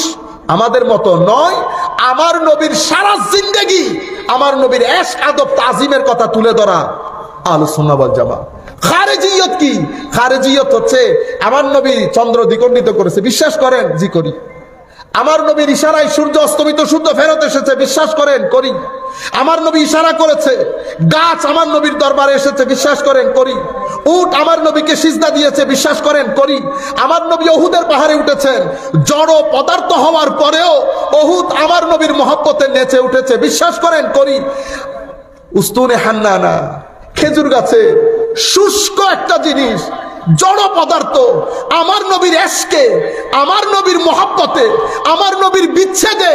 [SPEAKER 1] আমাদের মতো নয়। আমার নবীর সারা জিন্দেগি, আমার নবীর ইশক আদব তাজিমের কথা তুলে ধরা আহলুস সুন্নাহ ওয়াল জামাআহ। খারেজিয়ত কি? খারেজিয়ত হচ্ছে আমার নবী চন্দ্র দ্বিখণ্ডিত করেছে, বিশ্বাস করেন? জি করি। আমার নবীর ইশারায় সূর্য অস্তমিত, সূর্য ফেরত এসেছে, বিশ্বাস করেন? করি। আমার নবী ইশারা করেছে, গাছ আমার নবীর দরবারে এসেছে, বিশ্বাস করেন? করি। উট আমার নবীকে সিজদা দিয়েছে, বিশ্বাস করেন? করি। আমার নবী উহুদের পাহাড়ে উঠেছেন, জড় পদার্থ হওয়ার পরেও উহুদ আমার নবীর মহব্বতে নেচে উঠেছে, বিশ্বাস করেন? করি। উস্তুনে হান্নানা, খেজুর গাছে শুষ্ক একটা জিনিস, জড় পদার্থ, আমার নবীর ইশকে, আমার নবীর মহব্বতে, আমার নবীর বিচ্ছেদে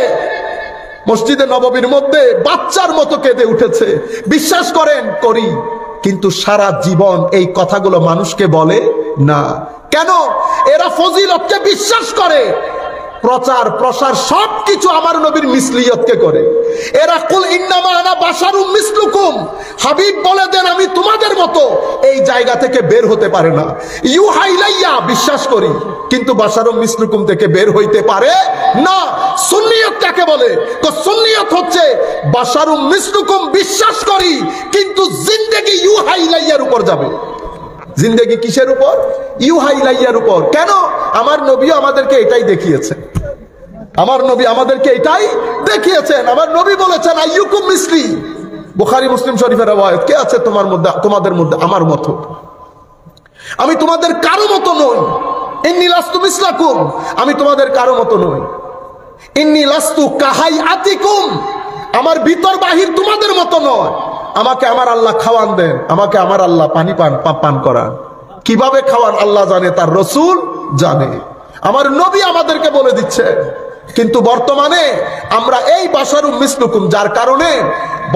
[SPEAKER 1] মসজিদে নববীর মধ্যে বাচ্চার মতো কেঁদে উঠেছে, বিশ্বাস করেন? করি। কিন্তু সারা জীবন এই কথাগুলো মানুষকে বলে না। কেন? এরা ফজিলতকে বিশ্বাস করে, প্রচার প্রসার সবকিছু আমার নবীর মিসলিয়তকে করে। এরা কুল ইন্নামা আনা বাশারুম মিসলুকুম, হাবিব বলে দেন আমি তোমাদের মতো, এই জায়গা থেকে বের হতে পারে না। ইউহা ইলাইয়া বিশ্বাস করি, কিন্তু বাশারুম মিসলুকুম থেকে বের হইতে পারে না। সুন্নিয়ত কাকে বলে? তো সুন্নিয়ত হচ্ছে বাশারুম মিসলুকুম বিশ্বাস করি, কিন্তু জিন্দেগি ইউহা ইলাইয়ার উপর যাবে। জিন্দেগি কিসের উপর? ইউহা ইলাইয়ার উপর। কেন? আমার নবী আমাদেরকে এটাই দেখিয়েছেন, আমার নবী আমাদেরকে এটাই দেখিয়েছেন। আমার নবী বলেছেন আইয়ুকুম মিসলি, বুখারী মুসলিম শরীফের riwayat, কে আছে তোমাদের মধ্যে আমার মতো? আমি তোমাদের কারো মতো নই। ইন্নী লাস্তু মিসলাকুম, আমি তোমাদের কারো মতো নই। ইন্নী লাস্তু কাহাইআতিকুম, আমার ভিতর বাহির তোমাদের মতো নয়। আমাকে আমার আল্লাহ খাওয়ান দেন, আমাকে আমার আল্লাহ পানি পান করান। কিভাবে খাওয়ান আল্লাহ জানে, তার রাসূল জানে, আমার নবী আমাদেরকে বলে দিচ্ছে। কিন্তু বর্তমানে আমরা এই বাশারুম মিসলুকুম, যার কারণে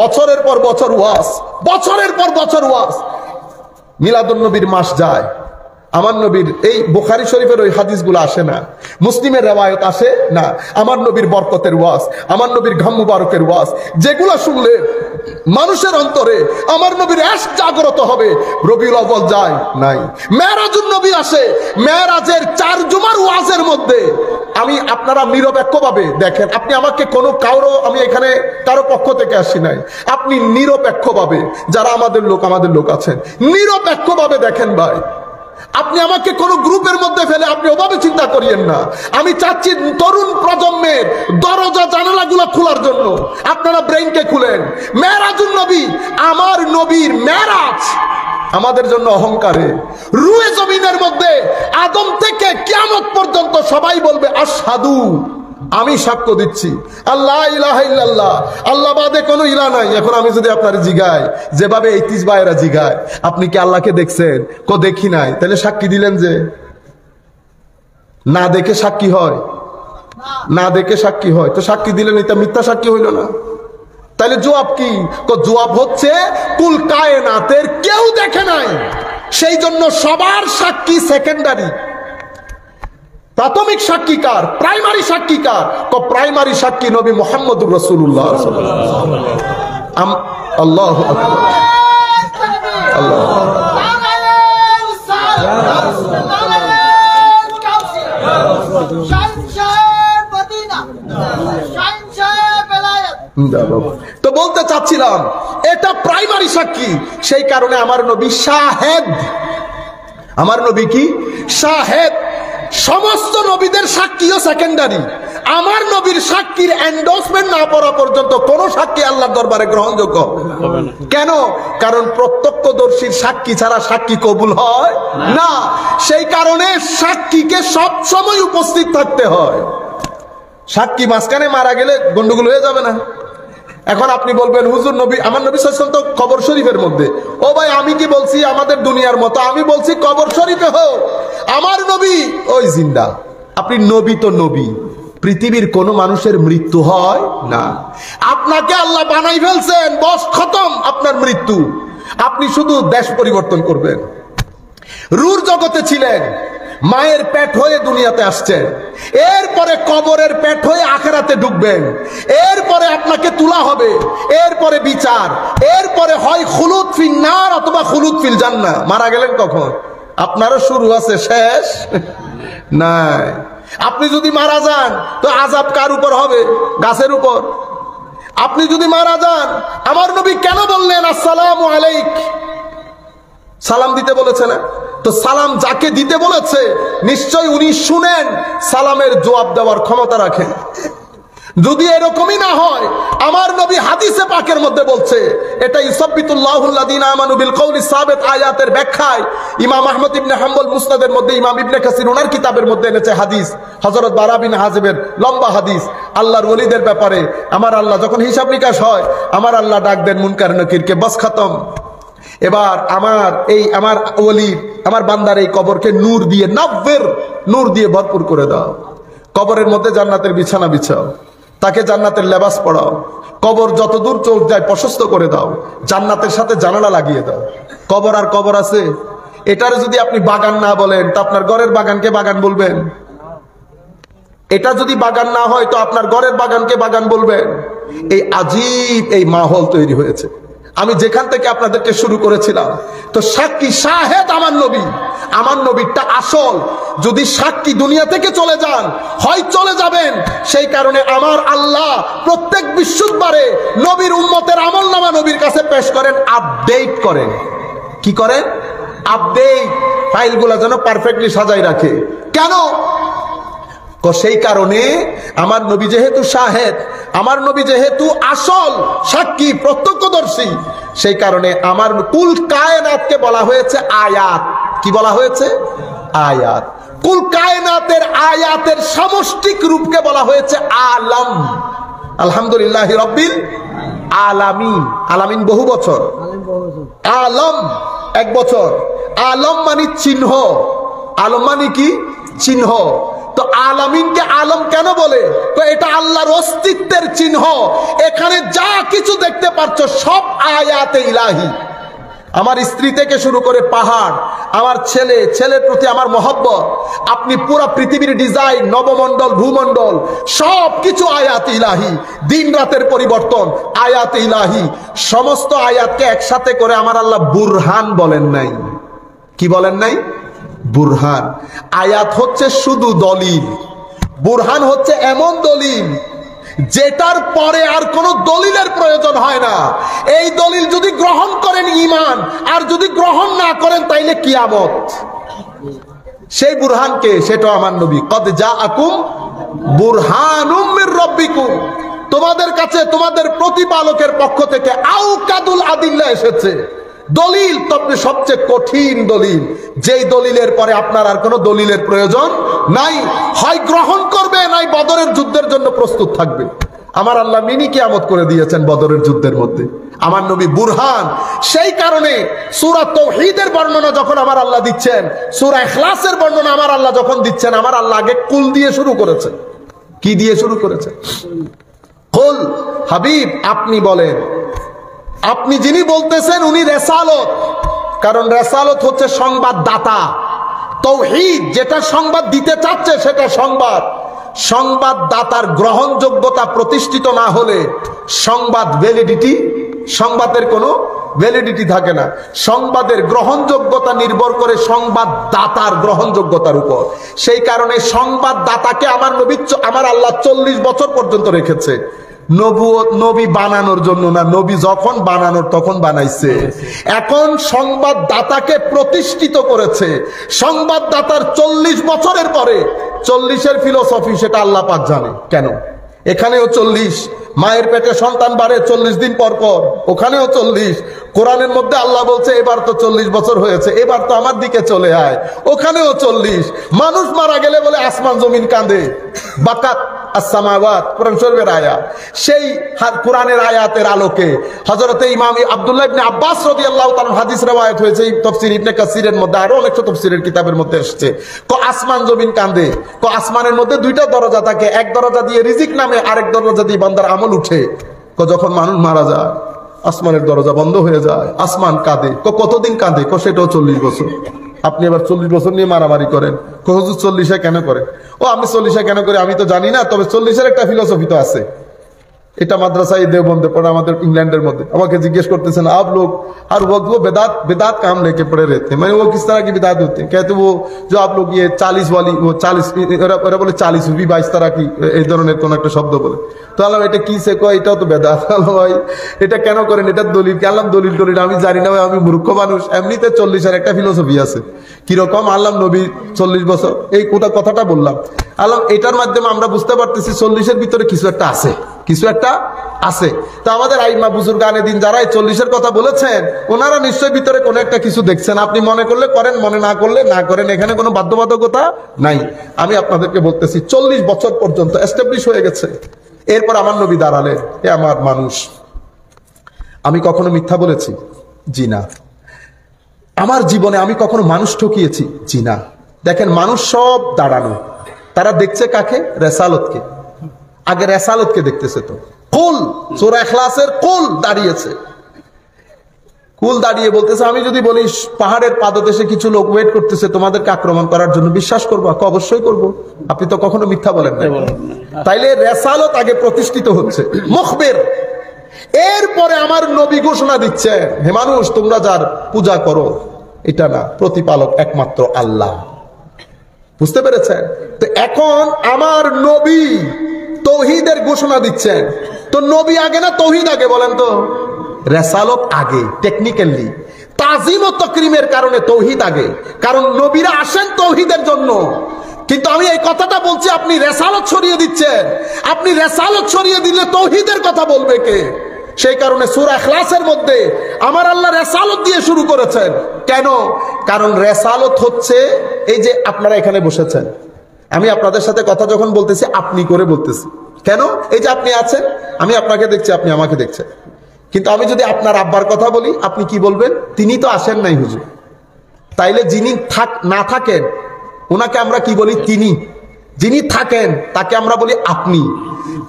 [SPEAKER 1] বছরের পর বছর ওয়াজ, বছরের পর বছর ওয়াজ। মিলাদুন নবীর মাস যায়, আমার নবীর এই বুখারী শরীফের ওই হাদিসগুলো আসে না, মুসলিমের রেওয়ায়ত আসে না। আমার নবীর বরকতের ওয়াজ, আমার নবীর ঘাম মুবারকের ওয়াজ, যেগুলো শুনলে মানুষের অন্তরে আমার নবীর ইশক জাগ্রত হবে। রবিউল আউয়াল যায় নাই, মেরাজুন নবী আসে, মেরাজের 4 জুমার ওয়াজের মধ্যে আপনারা নিরপেক্ষভাবে দেখেন। আপনি আমাকে আমি এখানে কারো পক্ষ থেকে আসি নাই, আপনি নিরপেক্ষভাবে, যারা আমাদের লোক আছেন, নিরপেক্ষভাবে দেখেন ভাই। আপনি আমাকে কোন গ্রুপের মধ্যে ফেলে আপনি ওভাবে চিন্তা করিয়েন না। আমি চাচ্ছি তরুণ প্রজন্মের দরজা জানালাগুলো খোলার জন্য আপনারা ব্রেইনকে খুলেন। মেরাজুন নবী, আমার নবীর মেরাজ আমাদের জন্য অহংকারে। রুয়ে জমিনের মধ্যে আদম থেকে কিয়ামত পর্যন্ত সবাই বলবে আশহাদু, আমি সাক্ষ্য দিচ্ছি আল্লাহ ইলাহা ইল্লাল্লাহ, আল্লাহ বাদে কোনো ইলাহ নাই। এখন আমি যদি আপনার জিগাই, যেভাবে ৩৮ ভাইয়েরা জিগায়, আপনি কি আল্লাহকে দেখছেন? দেখি নাই, তাহলে সাক্ষী দিলেন যে? না দেখে সাক্ষী হয়, না দেখে সাক্ষী হয়, তো সাক্ষী দিলেন, এটা মিথ্যা সাক্ষী হইল না? তাহলে জবাব কি? জবাব হচ্ছে কুল কায়নাতের কেউ দেখে নাই, সেই জন্য সবার সাক্ষী সেকেন্ডারি। প্রাথমিক সাক্ষী কার? প্রাইমারি সাক্ষী কার? প্রাইমারি সাক্ষী নবী মুহাম্মদুর রাসূলুল্লাহ সাল্লাল্লাহু আলাইহি ওয়াসাল্লাম। আল্লাহু আকবার, আল্লাহু আকবার। তো বলতে চাচ্ছিলাম এটা প্রাইমারি সাক্ষী, সেই কারণে আমার নবী শাহেদ। আমার নবী কি? শাহেদ। সমস্ত নবীদের সাক্ষীও সেকেন্ডারি। আমার নবীর সাক্ষীর এন্ডোর্সমেন্ট না পড়া পর্যন্ত কোন সাক্ষী আল্লাহর দরবারে গ্রহণযোগ্য কেন? কারণ প্রত্যক্ষদর্শীর সাক্ষী ছাড়া সাক্ষী কবুল হয় না। সেই কারণে সাক্ষীকে সব সময় উপস্থিত থাকতে হয়। সাক্ষী মাঝখানে মারা গেলে গন্ডগোল হয়ে যাবে না? এখন আপনি বলবেন হুজুর নবী, আমার নবী সাল্লাল্লাহু আলাইহি ওয়াসাল্লাম তো কবর শরীফের মধ্যে। ও ভাই, আমি কি বলছি আমাদের দুনিয়ার মতো? আমি বলছি কবর শরীফে হোক, আমার নবী ওই জিন্দা। আপনি নবী তো নবী, পৃথিবীর কোন মানুষের মৃত্যু হয় না। আপনাকে আল্লাহ বানাই ফেলছেন, বস খতম আপনার মৃত্যু। আপনি শুধু দেশ পরিবর্তন করবেন। রূর জগতে ছিলেন, মায়ের পেট হয়ে দুনিয়াতে আসছেন, এরপরে কবরের পেট হয়ে আখিরাতে ঢুকবেন, এরপরে আপনাকে তোলা হবে, এরপরে বিচার, এরপরে হয় খুলুদ ফিন নার অথবা খুলুদ ফিল জান্নাহ। মারা গেলেন কখন? আপনারও শুরু আছে, শেষ নাই। আপনি যদি মারা যান তো আযাব কার উপর হবে? গাছের উপর। আপনি যদি মারা যান, আমার নবী কেন বললেন আসসালামু আলাইক? সালাম দিতে বলেছে না? তো সালাম যাকে দিতে বলেছে নিশ্চয় উনি শুনেন, সালামের জবাব দেওয়ার ক্ষমতা রাখেন। যদি এরকমই না হয়, আমার নবী হাদিসে পাকের মধ্যে বলছে, এটা ইউসাব্বিতুল্লাহুল্লাযীনা আমানু বিল কওলি সাবিত আয়াতের ব্যাখ্যায় ইমাম আহমদ ইবনে হাম্বল মুসনাদের মধ্যে, ইমাম ইবনে কাসির ওনার কিতাবের মধ্যে এনেছে হাদিস, হযরত বারা বিন হাজিবের লম্বা হাদিস। আল্লাহর ওলিদের ব্যাপারে আমার আল্লাহ যখন হিসাব নিকাশ হয়, আমার আল্লাহ ডাক দেন মুনকার নকিরকে, বাস খতম। এবার আমার ওলি, আমার বান্দার এই কবরকে নূর দিয়ে, নাব্বির, নূর দিয়ে ভরপুর করে দাও। কবরের মধ্যে জান্নাতের বিছানা বিছাও, তাকে জান্নাতের লেবাস পরাও, কবর যতদূর চোখ যায় প্রশস্ত করে দাও, জান্নাতের সাথে জানালা লাগিয়ে দাও। কবর আর কবর আছে। এটার যদি আপনি বাগান না বলেন, তা আপনার ঘরের বাগানকে বাগান বলবেন? এটা যদি বাগান না হয় তো আপনার ঘরের বাগানকে বাগান বলবেন। এই আজীব এই মাহল তৈরি হয়েছে। আমি যেখান থেকে আপনাদেরকে শুরু করেছিলাম, তো সাক্ষী শাহেদ আমার নবী, আমার নবীরটা আসল। যদি সাক্ষী দুনিয়া থেকে চলে যান, হয় চলে যাবেন। সেই কারণে আমার আল্লাহ প্রত্যেক বৃহস্পতিবারে নবীর উম্মতের আমলনামা নবীর কাছে পেশ করেন, আপডেট করেন। কি করেন? আপডেট। ফাইলগুলো যেন পারফেক্টলি সাজাই রাখে। কেন? সেই কারণে আমার নবী যেহেতু শাহেদ, আমার নবী যেহেতু আসল সাক্ষী, প্রত্যক্ষদর্শী, সেই কারণে আমার কুল কায়নাতকে বলা হয়েছে আয়াত। কি বলা হয়েছে? আয়াত। কুল কায়নাতের আয়াতের সামষ্টিক রূপকে বলা হয়েছে আলম। আলহামদুলিল্লাহ রব্বিল আলামিন। আলামিন বহু বছর, আলম এক বছর। আলম মানে চিহ্ন। আলম মানে কি? চিহ্ন। তো আলামিনকে আলম কেন বলে? তো এটা আল্লাহর অস্তিত্বের চিহ্ন। এখানে যা কিছু দেখতে পাচ্ছ সব আয়াতে ইলাহি। আমার স্ত্রী থেকে শুরু করে পাহাড়, আমার ছেলের প্রতি আমার মহব্বত, আপনি পুরো পৃথিবীর ডিজাইন, নবমণ্ডল, ভূমণ্ডল, সব কিছু আয়াত ইলাহি। দিন রাতের পরিবর্তন আয়াত ইলাহি। সমস্ত আয়াতকে একসাথে করে আমার আল্লাহ বুরহান বলেন নাই। কি বলেন নাই? বুরহান। আয়াত হচ্ছে শুধু দলিল, বুরহান হচ্ছে এমন দলিল যেটার পরে আর কোন দলিলের প্রয়োজন হয় না। এই দলিল যদি গ্রহণ করেন ঈমান, আর যদি গ্রহণ না করেন তাইলে কিয়ামত। সেই বুরহানকে, সেটা আমার নবী। কদ জাআকুম বুরহানুম মির রাব্বিকুম, তোমাদের কাছে তোমাদের প্রতিপালকের পক্ষ থেকে আউকাদুল আদিল্লাহ এসেছে। দলিল, তবে সবচেয়ে কঠিন দলিল, যেই দলিলের পরে আপনার আর কোনো দলিলের প্রয়োজন নাই। হয় গ্রহণ করবে, নাই বদরের যুদ্ধের জন্য প্রস্তুত থাকবে। আমার আল্লাহ মিনি কিয়ামত করে দিয়েছেন বদরের যুদ্ধের মধ্যে। আমার নবী বুরহান। সেই কারণে সূরা তাওহীদের বর্ণনা যখন আমার আল্লাহ দিচ্ছেন, সূরা ইখলাসের বর্ণনা আমার আল্লাহ যখন দিচ্ছেন, আমার আল্লাহ আগে কুল দিয়ে শুরু করেছেন। কি দিয়ে শুরু করেছেন? কুল, হাবিব আপনি বলেন। আপনি যিনি বলতেছেন উনি রেসালত, কারণ রেসালত হচ্ছে সংবাদদাতা। তাওহীদ যেটা সংবাদ দিতে চাচ্ছে সেটা সংবাদ। সংবাদদাতার গ্রহণযোগ্যতা প্রতিষ্ঠিত না হলে সংবাদ ভ্যালিডিটি, সংবাদের কোনো ভ্যালিডিটি থাকে না। সংবাদের গ্রহণযোগ্যতা নির্ভর করে সংবাদদাতার গ্রহণযোগ্যতার উপর। সেই কারণে সংবাদদাতাকে আমার নবী, আমার আল্লাহ 40 বছর পর্যন্ত রেখেছে। নবী বানানোর জন্য না, নবী যখন বানানোর তখন বানাইছে। এখন সংবাদদাতাকে প্রতিষ্ঠিত করেছে। সংবাদদাতার 40 বছরের পরে 40-এর ফিলোসফি সেটা আল্লাহ পাক জানে। কেন? এখানেও 40, মায়ের পেটে সন্তান বাড়ে 40 দিন পর পর, ওখানেও 40। কোরআনের মধ্যে আল্লাহ বলছে এবার তো 40 বছর হয়েছে, এবার তো আমার দিকে চলে আয়, ওখানেও 40। মানুষ মারা গেলে বলে আসমান জমিন কাঁদে, বাকাত আসসামাওয়াত, কোরআন শরীফের আয়াত। সেই কোরআনের আয়াতের আলোকে হযরতে ইমাম আব্দুল্লাহ ইবনে আব্বাস রাদিয়াল্লাহু তাআলা হাদিস রওয়ায়াত হয়েছে, তাফসীর ইবনে কাসিরের মধ্যে, আরো অনেক তাফসীরের কিতাবের মধ্যে এসেছে। আসমান জমিন কাঁদে। আসমানের মধ্যে 2টা দরজা থাকে, এক দরজা দিয়ে রিজিক নামে, আরেক দরজা দিয়ে বান্দার আমল উঠে। যখন মানুষ মারা যায় আসমানের দরজা বন্ধ হয়ে যায়, আসমান কাঁদে। কতদিন কাঁদে? সেটাও 40 বছর। আপনি আবার 40 বছর নিয়ে মারামারি করেন। হুজুর 40-এ কেন করে? ও আমি 40-এ কেন করে আমি তো জানি না, তবে 40-এর একটা ফিলোসফি তো আছে। এটা মাদ্রাসায় দেওবন্দে পড়ে, আমাদের ইংল্যান্ডের মধ্যে। আমাকে জিজ্ঞেস করতেছেন आप लोग हर वक्त वो बेदात काम लेके पड़े रहते हैं। मैंने वो किस तरह की बिदात होती है? कहते वो जो आप लोग ये 40 वाली, वो 40 এরা বলে 40 भी 22 तरह की এই ধরনের কোন একটা শব্দ বলে। তো আল্লাহ এটা কি সে কয়? এটাও তো বেদাত। আল্লাহ ভাই এটা কেন করেন? এটা দলিল কি? আল্লাহ দলিল টলিল আমি জানি না ভাই, আমি মূর্খ মানুষ। এমনিতে 40-এর একটা ফিলোসফি আছে। কিরকম? আল্লাহ নবী 40 বছর, এই কথাটা বললাম। আল্লাহ এটার মাধ্যমে আমরা বুঝতে পারতেছি 40-এর ভিতরে কিছু একটা আছে, কিছু একটা আছে। তো আমাদের আইমা বুজুর্গ আনে দিন যারা 40-এর কথা বলেছেন, ওনারা নিশ্চয়ই ভিতরে কোনো একটা কিছু দেখছেন। আপনি মনে করলে করেন, মনে না করলে না করেন, এখানে কোনো বাধ্যবাধকতা নাই। আমি আপনাদেরকে বলতেছি 40 বছর পর্যন্ত এস্টাবলিশ হয়ে গেছে। এরপর আমার নবী দাঁড়ালেন, এ আমার মানুষ, আমি কখনো মিথ্যা বলেছি? জি না। আমার জীবনে আমি কখনো মানুষ ঠকিয়েছি? জি না। দেখেন মানুষ সব দাঁড়ানো, তারা দেখছে কাকে? রেসালতকে। আগে রেসালতকে দেখতেছে। তো কুল, সূরা ইখলাসের কুল দাঁড়িয়েছে। কুল দাঁড়িয়ে বলতেছে, আমি যদি বলি পাহাড়ের পাদদেশে কিছু লোক ওয়েট করতেছে তোমাদেরকে আক্রমণ করার জন্য, বিশ্বাস করবো? অবশ্যই করবো। আপনি তো কখনো মিথ্যা বলেন না। তাইলে রেসালত আগে প্রতিষ্ঠিত হচ্ছে, মুখবের। এরপরে আমার নবী ঘোষণা দিচ্ছে, হে মানুষ, তোমরা যার পূজা করো এটা না, প্রতিপালক একমাত্র আল্লাহ। বুঝতে পেরেছেন? তো এখন আমার নবী তৌহিদের ঘোষণা দিচ্ছেন, তো নবী আগে না তৌহিদ আগে? বলেন তো। রেসালত আগে, টেকনিক্যালি তাজিম ও তকরিমের কারণে তৌহিদ আগে, কারণ নবীরা আসেন তৌহিদের জন্য। কিন্তু আমি এই কথাটা বলছি, আপনি রেসালত ছড়িয়ে দিচ্ছেন। আপনি রেসালত ছড়িয়ে দিলে তৌহিদের কথা বলবে কে? সেই কারণে সূরা ইখলাসের মধ্যে আমার আল্লাহ রেসালত দিয়ে শুরু করেছেন। কেন? কারণ রেসালত হচ্ছে এই যে আপনারা এখানে বসেছেন, আমি আপনাদের সাথে কথা যখন বলতেছি আপনি করে বলতেছি। কেন? এই যে আপনি আছেন, আমি আপনাকে দেখছি, আপনি আমাকে দেখছেন। কিন্তু আমি যদি আপনার আব্বার কথা বলি, আপনি কি বলবেন? তিনি তো আসেন নাই হুজুর। তাইলে যিনি না থাকেন ওনাকে আমরা কি বলি? তিনি। যিনি থাকেন তাকে আমরা বলি আপনি।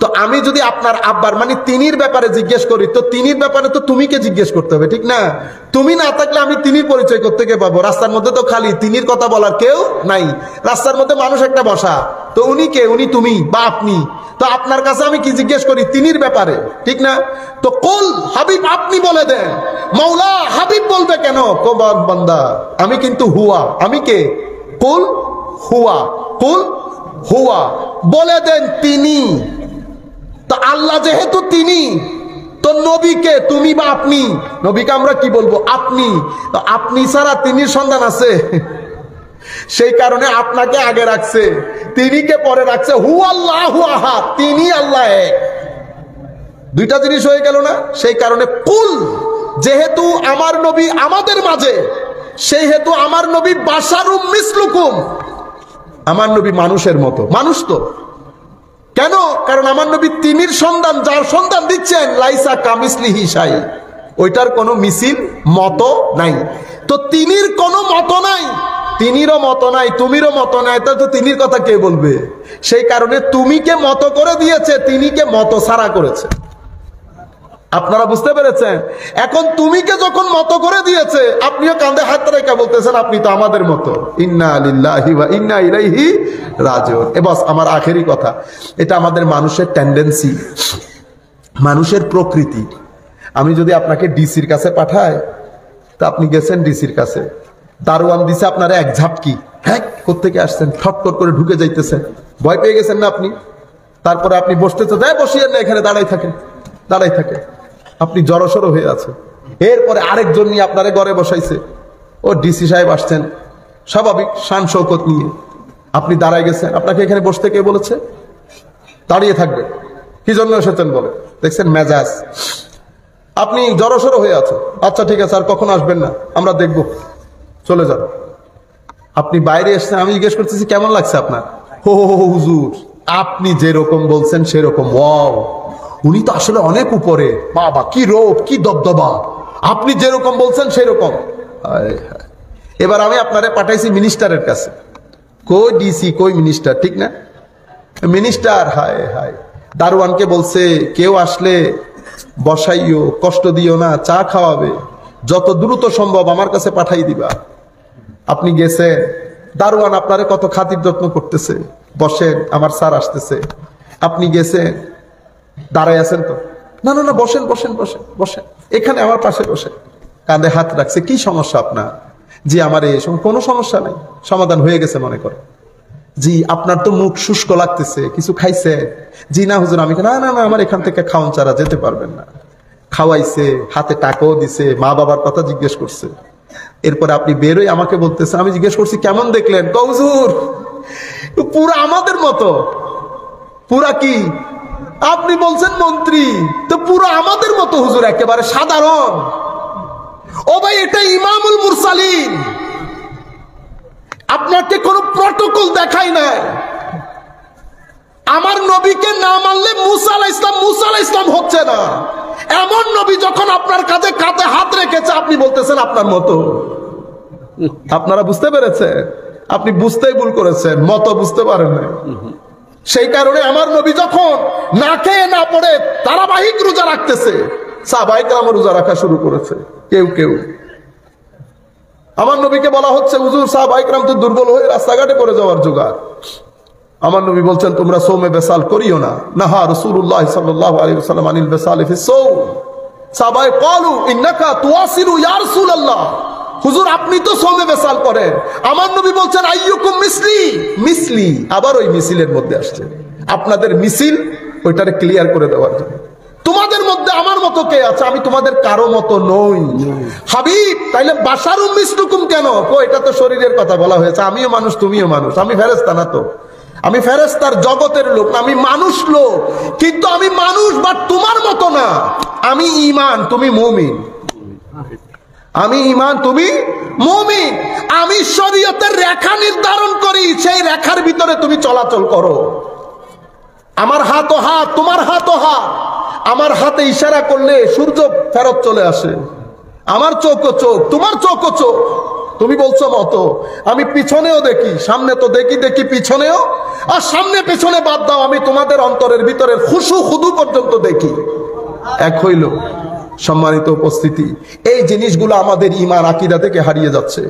[SPEAKER 1] তো আমি যদি আপনার আব্বার মানে তিনির ব্যাপারে জিজ্ঞেস করি, তো তিনির ব্যাপারে তো তুমিকে জিজ্ঞেস করতে হবে, ঠিক না? তুমি না থাকলে আমি তিনির পরিচয় করতে কে পাবো? রাস্তার মধ্যে তো খালি, তিনির কথা বলার কেউ নাই। রাস্তার মধ্যে মানুষ একটা বসা, তো উনি কে? উনি তুমি বা আপনি। তো আপনার কাছে আমি কি জিজ্ঞেস করি? তিনির ব্যাপারে, ঠিক না? তো কুল হাবিব আপনি বলে দেন। মাওলা হাবিব বলবে কেন? কোবান বান্দা, আমি কিন্তু হুয়া। আমি কে? কুল হুয়া। কুল হুয়া বলে দেন তিনি। তো আল্লাহ যেহেতু তিনি, তো নবীকে তুমি বা আপনি? নবীকে আমরা কি বলবো? আপনি। তো আপনি ছাড়া তিনির সন্ধান আছে? সেই কারণে আপনাকে আগে রাখছে, তিনিকে পরে রাখছে। হু আল্লাহু আহাদ, তিনি আল্লাহ এক। দুইটা জিনিস হয়ে গেল না? সেই কারণে কুল, যেহেতু আমার নবী আমাদের মাঝে, সেই হেতু আমার নবী বাশারুম মিসলুকুম, আমার নবী মানুষের মতো। মানুষ তো কেন? কারণ আমার নবী তিনির সন্ধান, যার সন্ধান দিচ্ছেন, লাইসা কামিসলিহি শাই, ওইটার কোনো মিছিল মতো নাই। তো তিনির কোনো মতো নাই, তিনিরও মতো নাই, তুমিরও মতো নাই, তা তো তিনির কথা কে বলবে? সেই কারণে তুমিকে মতো করে দিয়েছে, তিনিকে মতো ছাড়া করেছে। আপনারা বুঝতে পেরেছেন? এখন তুমিকে যখন মতো করে দিয়েছে, আপনিও কাঁধে হাত রেখে বলতেছেন আপনি তো আমাদের মতো। ইন্না লিল্লাহি ওয়া ইন্না ইলাইহি রাজিউন। বাস আমার আখেরি কথা, এটা আমাদের মানুষের টেন্ডেন্সি, মানুষের প্রকৃতি। আমি যদি আপনাকে ডিসির কাছে পাঠাই, তা আপনি গেছেন ডিসির কাছে, দারোয়ান দিছে আপনারা এক ঝাপকি, হ্যাঁ কোত্থেকে আসছেন, ঠটকট করে ঢুকে যাইতেছেন, ভয় পেয়ে গেছেন না আপনি? তারপরে আপনি বসতেছে, দেয় বসিয়ে না, এখানে দাঁড়াই থাকেন, দাঁড়াই থাকে, আপনি জড়সড় হয়ে আছেন। এরপরে আরেকজন নিয়ে আপনারে ঘরে বসাইছে, ও ডিসি সাহেব আসছেন স্বাভাবিক শান শৌকত নিয়ে, আপনি দাঁড়ায় গেছেন, আপনাকে এখানে বসতে কে বলেছে? দাঁড়িয়ে থাকবে। কি জন্য এসেছেন বলে? দেখছেন মেজাজ, আপনি জড়সড় হয়ে আছেন। আচ্ছা ঠিক আছে, আর কখন আসবেন না, আমরা দেখব, চলে যান। আপনি বাইরে এসছেন, আমি জিজ্ঞেস করতেছি কেমন লাগছে আপনার? হো হুজুর, আপনি যেরকম বলছেন সেরকম। ওয়াও, উনি তো আসলে অনেক উপরে, বাবা কি রূপ, কি দবদবা, আপনি যেরকম বলছেন সেরকম। এবার আমি আপনারে পাঠাইছি মিনিস্টারের কাছে, কই ডিসি কই মিনিস্টার, ঠিক না? মিনিস্টার হায় হায়, দারোয়ানকে বলছে কেউ আসলে বসাইও, কষ্ট দিও না, চা খাওয়াবে, যত দ্রুত সম্ভব আমার কাছে পাঠাই দিবা। আপনি গেছেন, দারোয়ান আপনারে কত খাতির যত্ন করতেছে, বসেন আমার স্যার আসতেছে। আপনি গেছেন, দাঁড়াই আছেন তো, না না না বসেন বসেন বসেন বসেন, এখানে আমার পাশে বসেন। কাঁধে হাত রাখছে, কি সমস্যা আপনার? জি আমার এই কোনো সমস্যা নেই, সমাধান হয়ে গেছে মনে করে। জি আপনার তো মুখ শুষ্ক লাগতেছে, কিছু খাইছে? জি না হুজুর, আমি না না না আমার এখান থেকে খাওয়ান ছাড়া যেতে পারবেন না। খাওয়াইছে, হাতে টাকাও দিছে, মা বাবার কথা জিজ্ঞেস করছে। এরপরে আপনি বেরোই আমাকে বলতেছেন, আমি জিজ্ঞেস করছি কেমন দেখলেন? হুজুর পুরা আমাদের মতো। পুরা কি? আপনি বলছেন মন্ত্রী, তো পুরো আমাদের মতো হুজুর, একেবারে সাধারণ। ও ভাই, এটা ইমামুল মুরসালিন, আপনাকে কোনো প্রটোকল দেখাই নাই। আমার নবীকে না মানলে মুসা আলাইহিস সালাম হচ্ছে না। এমন নবী যখন আপনার কাঁধে কাঁধে হাত রেখেছে, আপনি বলতেছেন আপনার মতো। আপনারা বুঝতে পেরেছেন? আপনি বুঝতেই ভুল করেছেন, মতো বুঝতে পারেন না। সেই কারণে আমার নবী যখন না খেয়ে না পড়ে ধারাবাহিক রোজা রাখতেছে, সাহাবায়ে কেরাম রোজা রাখা শুরু করেছে। কেউ কেউ। আমার নবীকে বলা হচ্ছে হুজুর সাহাবা ইকরাম তো দুর্বল হয়ে রাস্তাঘাটে পড়ে যাওয়ার জোগাড়। আমার নবী বলছেন তোমরা সোমে বেসাল করিও না। নাহা রাসূলুল্লাহ সাল্লাল্লাহু আলাইহি ওয়াসাল্লাম আনিল বেসালি ফিস সাওম। সাহাবায়ে ক্বালু ইন্নাকা তুওয়াসিলু ইয়া রাসূলুল্লাহ, হুজুর আপনি তো সোমে বেসাল করেন। আমার নবী বলছেন আইয়ুকুম মিসলি, মিসলি আবার ওই মিছিলের মধ্যে আসছে আপনাদের মিছিল, ওইটারে ক্লিয়ার করে দেওয়ার জন্য। তোমাদের মধ্যে আমার মতো কে আছে? আমি তোমাদের কারো মতো নই। হাবিব তাইলে বাশারুম মিসলুকুম কেন? এটা তো শরীরের কথা বলা হয়েছে, আমিও মানুষ তুমিও মানুষ। আমি ফেরেশতা না তো, আমি ফেরেশতার জগতের লোক না, আমি মানুষ লোক, কিন্তু আমি মানুষ বাট তোমার মতো না। আমি ঈমান, তুমি মুমিন। আমি ঈমান, তুমি মুমিন। আমি শরীয়তের রেখা নির্ধারণ করি, সেই রেখার ভিতরে তুমি চলাচল করো। আমার হাত ও হাত, তোমার হাত ও হাত। আমার হাতে ইশারা করলে সূর্য ফেরত চলে আসে। আমার চোখ ও চোখ, তোমার চোখ ও চোখ। তুমি বলছো মতো, আমি পিছনেও দেখি, সামনে তো দেখি দেখি পিছনেও, আর সামনে পিছনে বাদ দাও, আমি তোমাদের অন্তরের ভিতরের খুশু খুদু পর্যন্ত দেখি। এক হইল। সম্মানিত উপস্থিতি, এই জিনিসগুলো আমাদের ঈমান আকীদা থেকে হারিয়ে যাচ্ছে।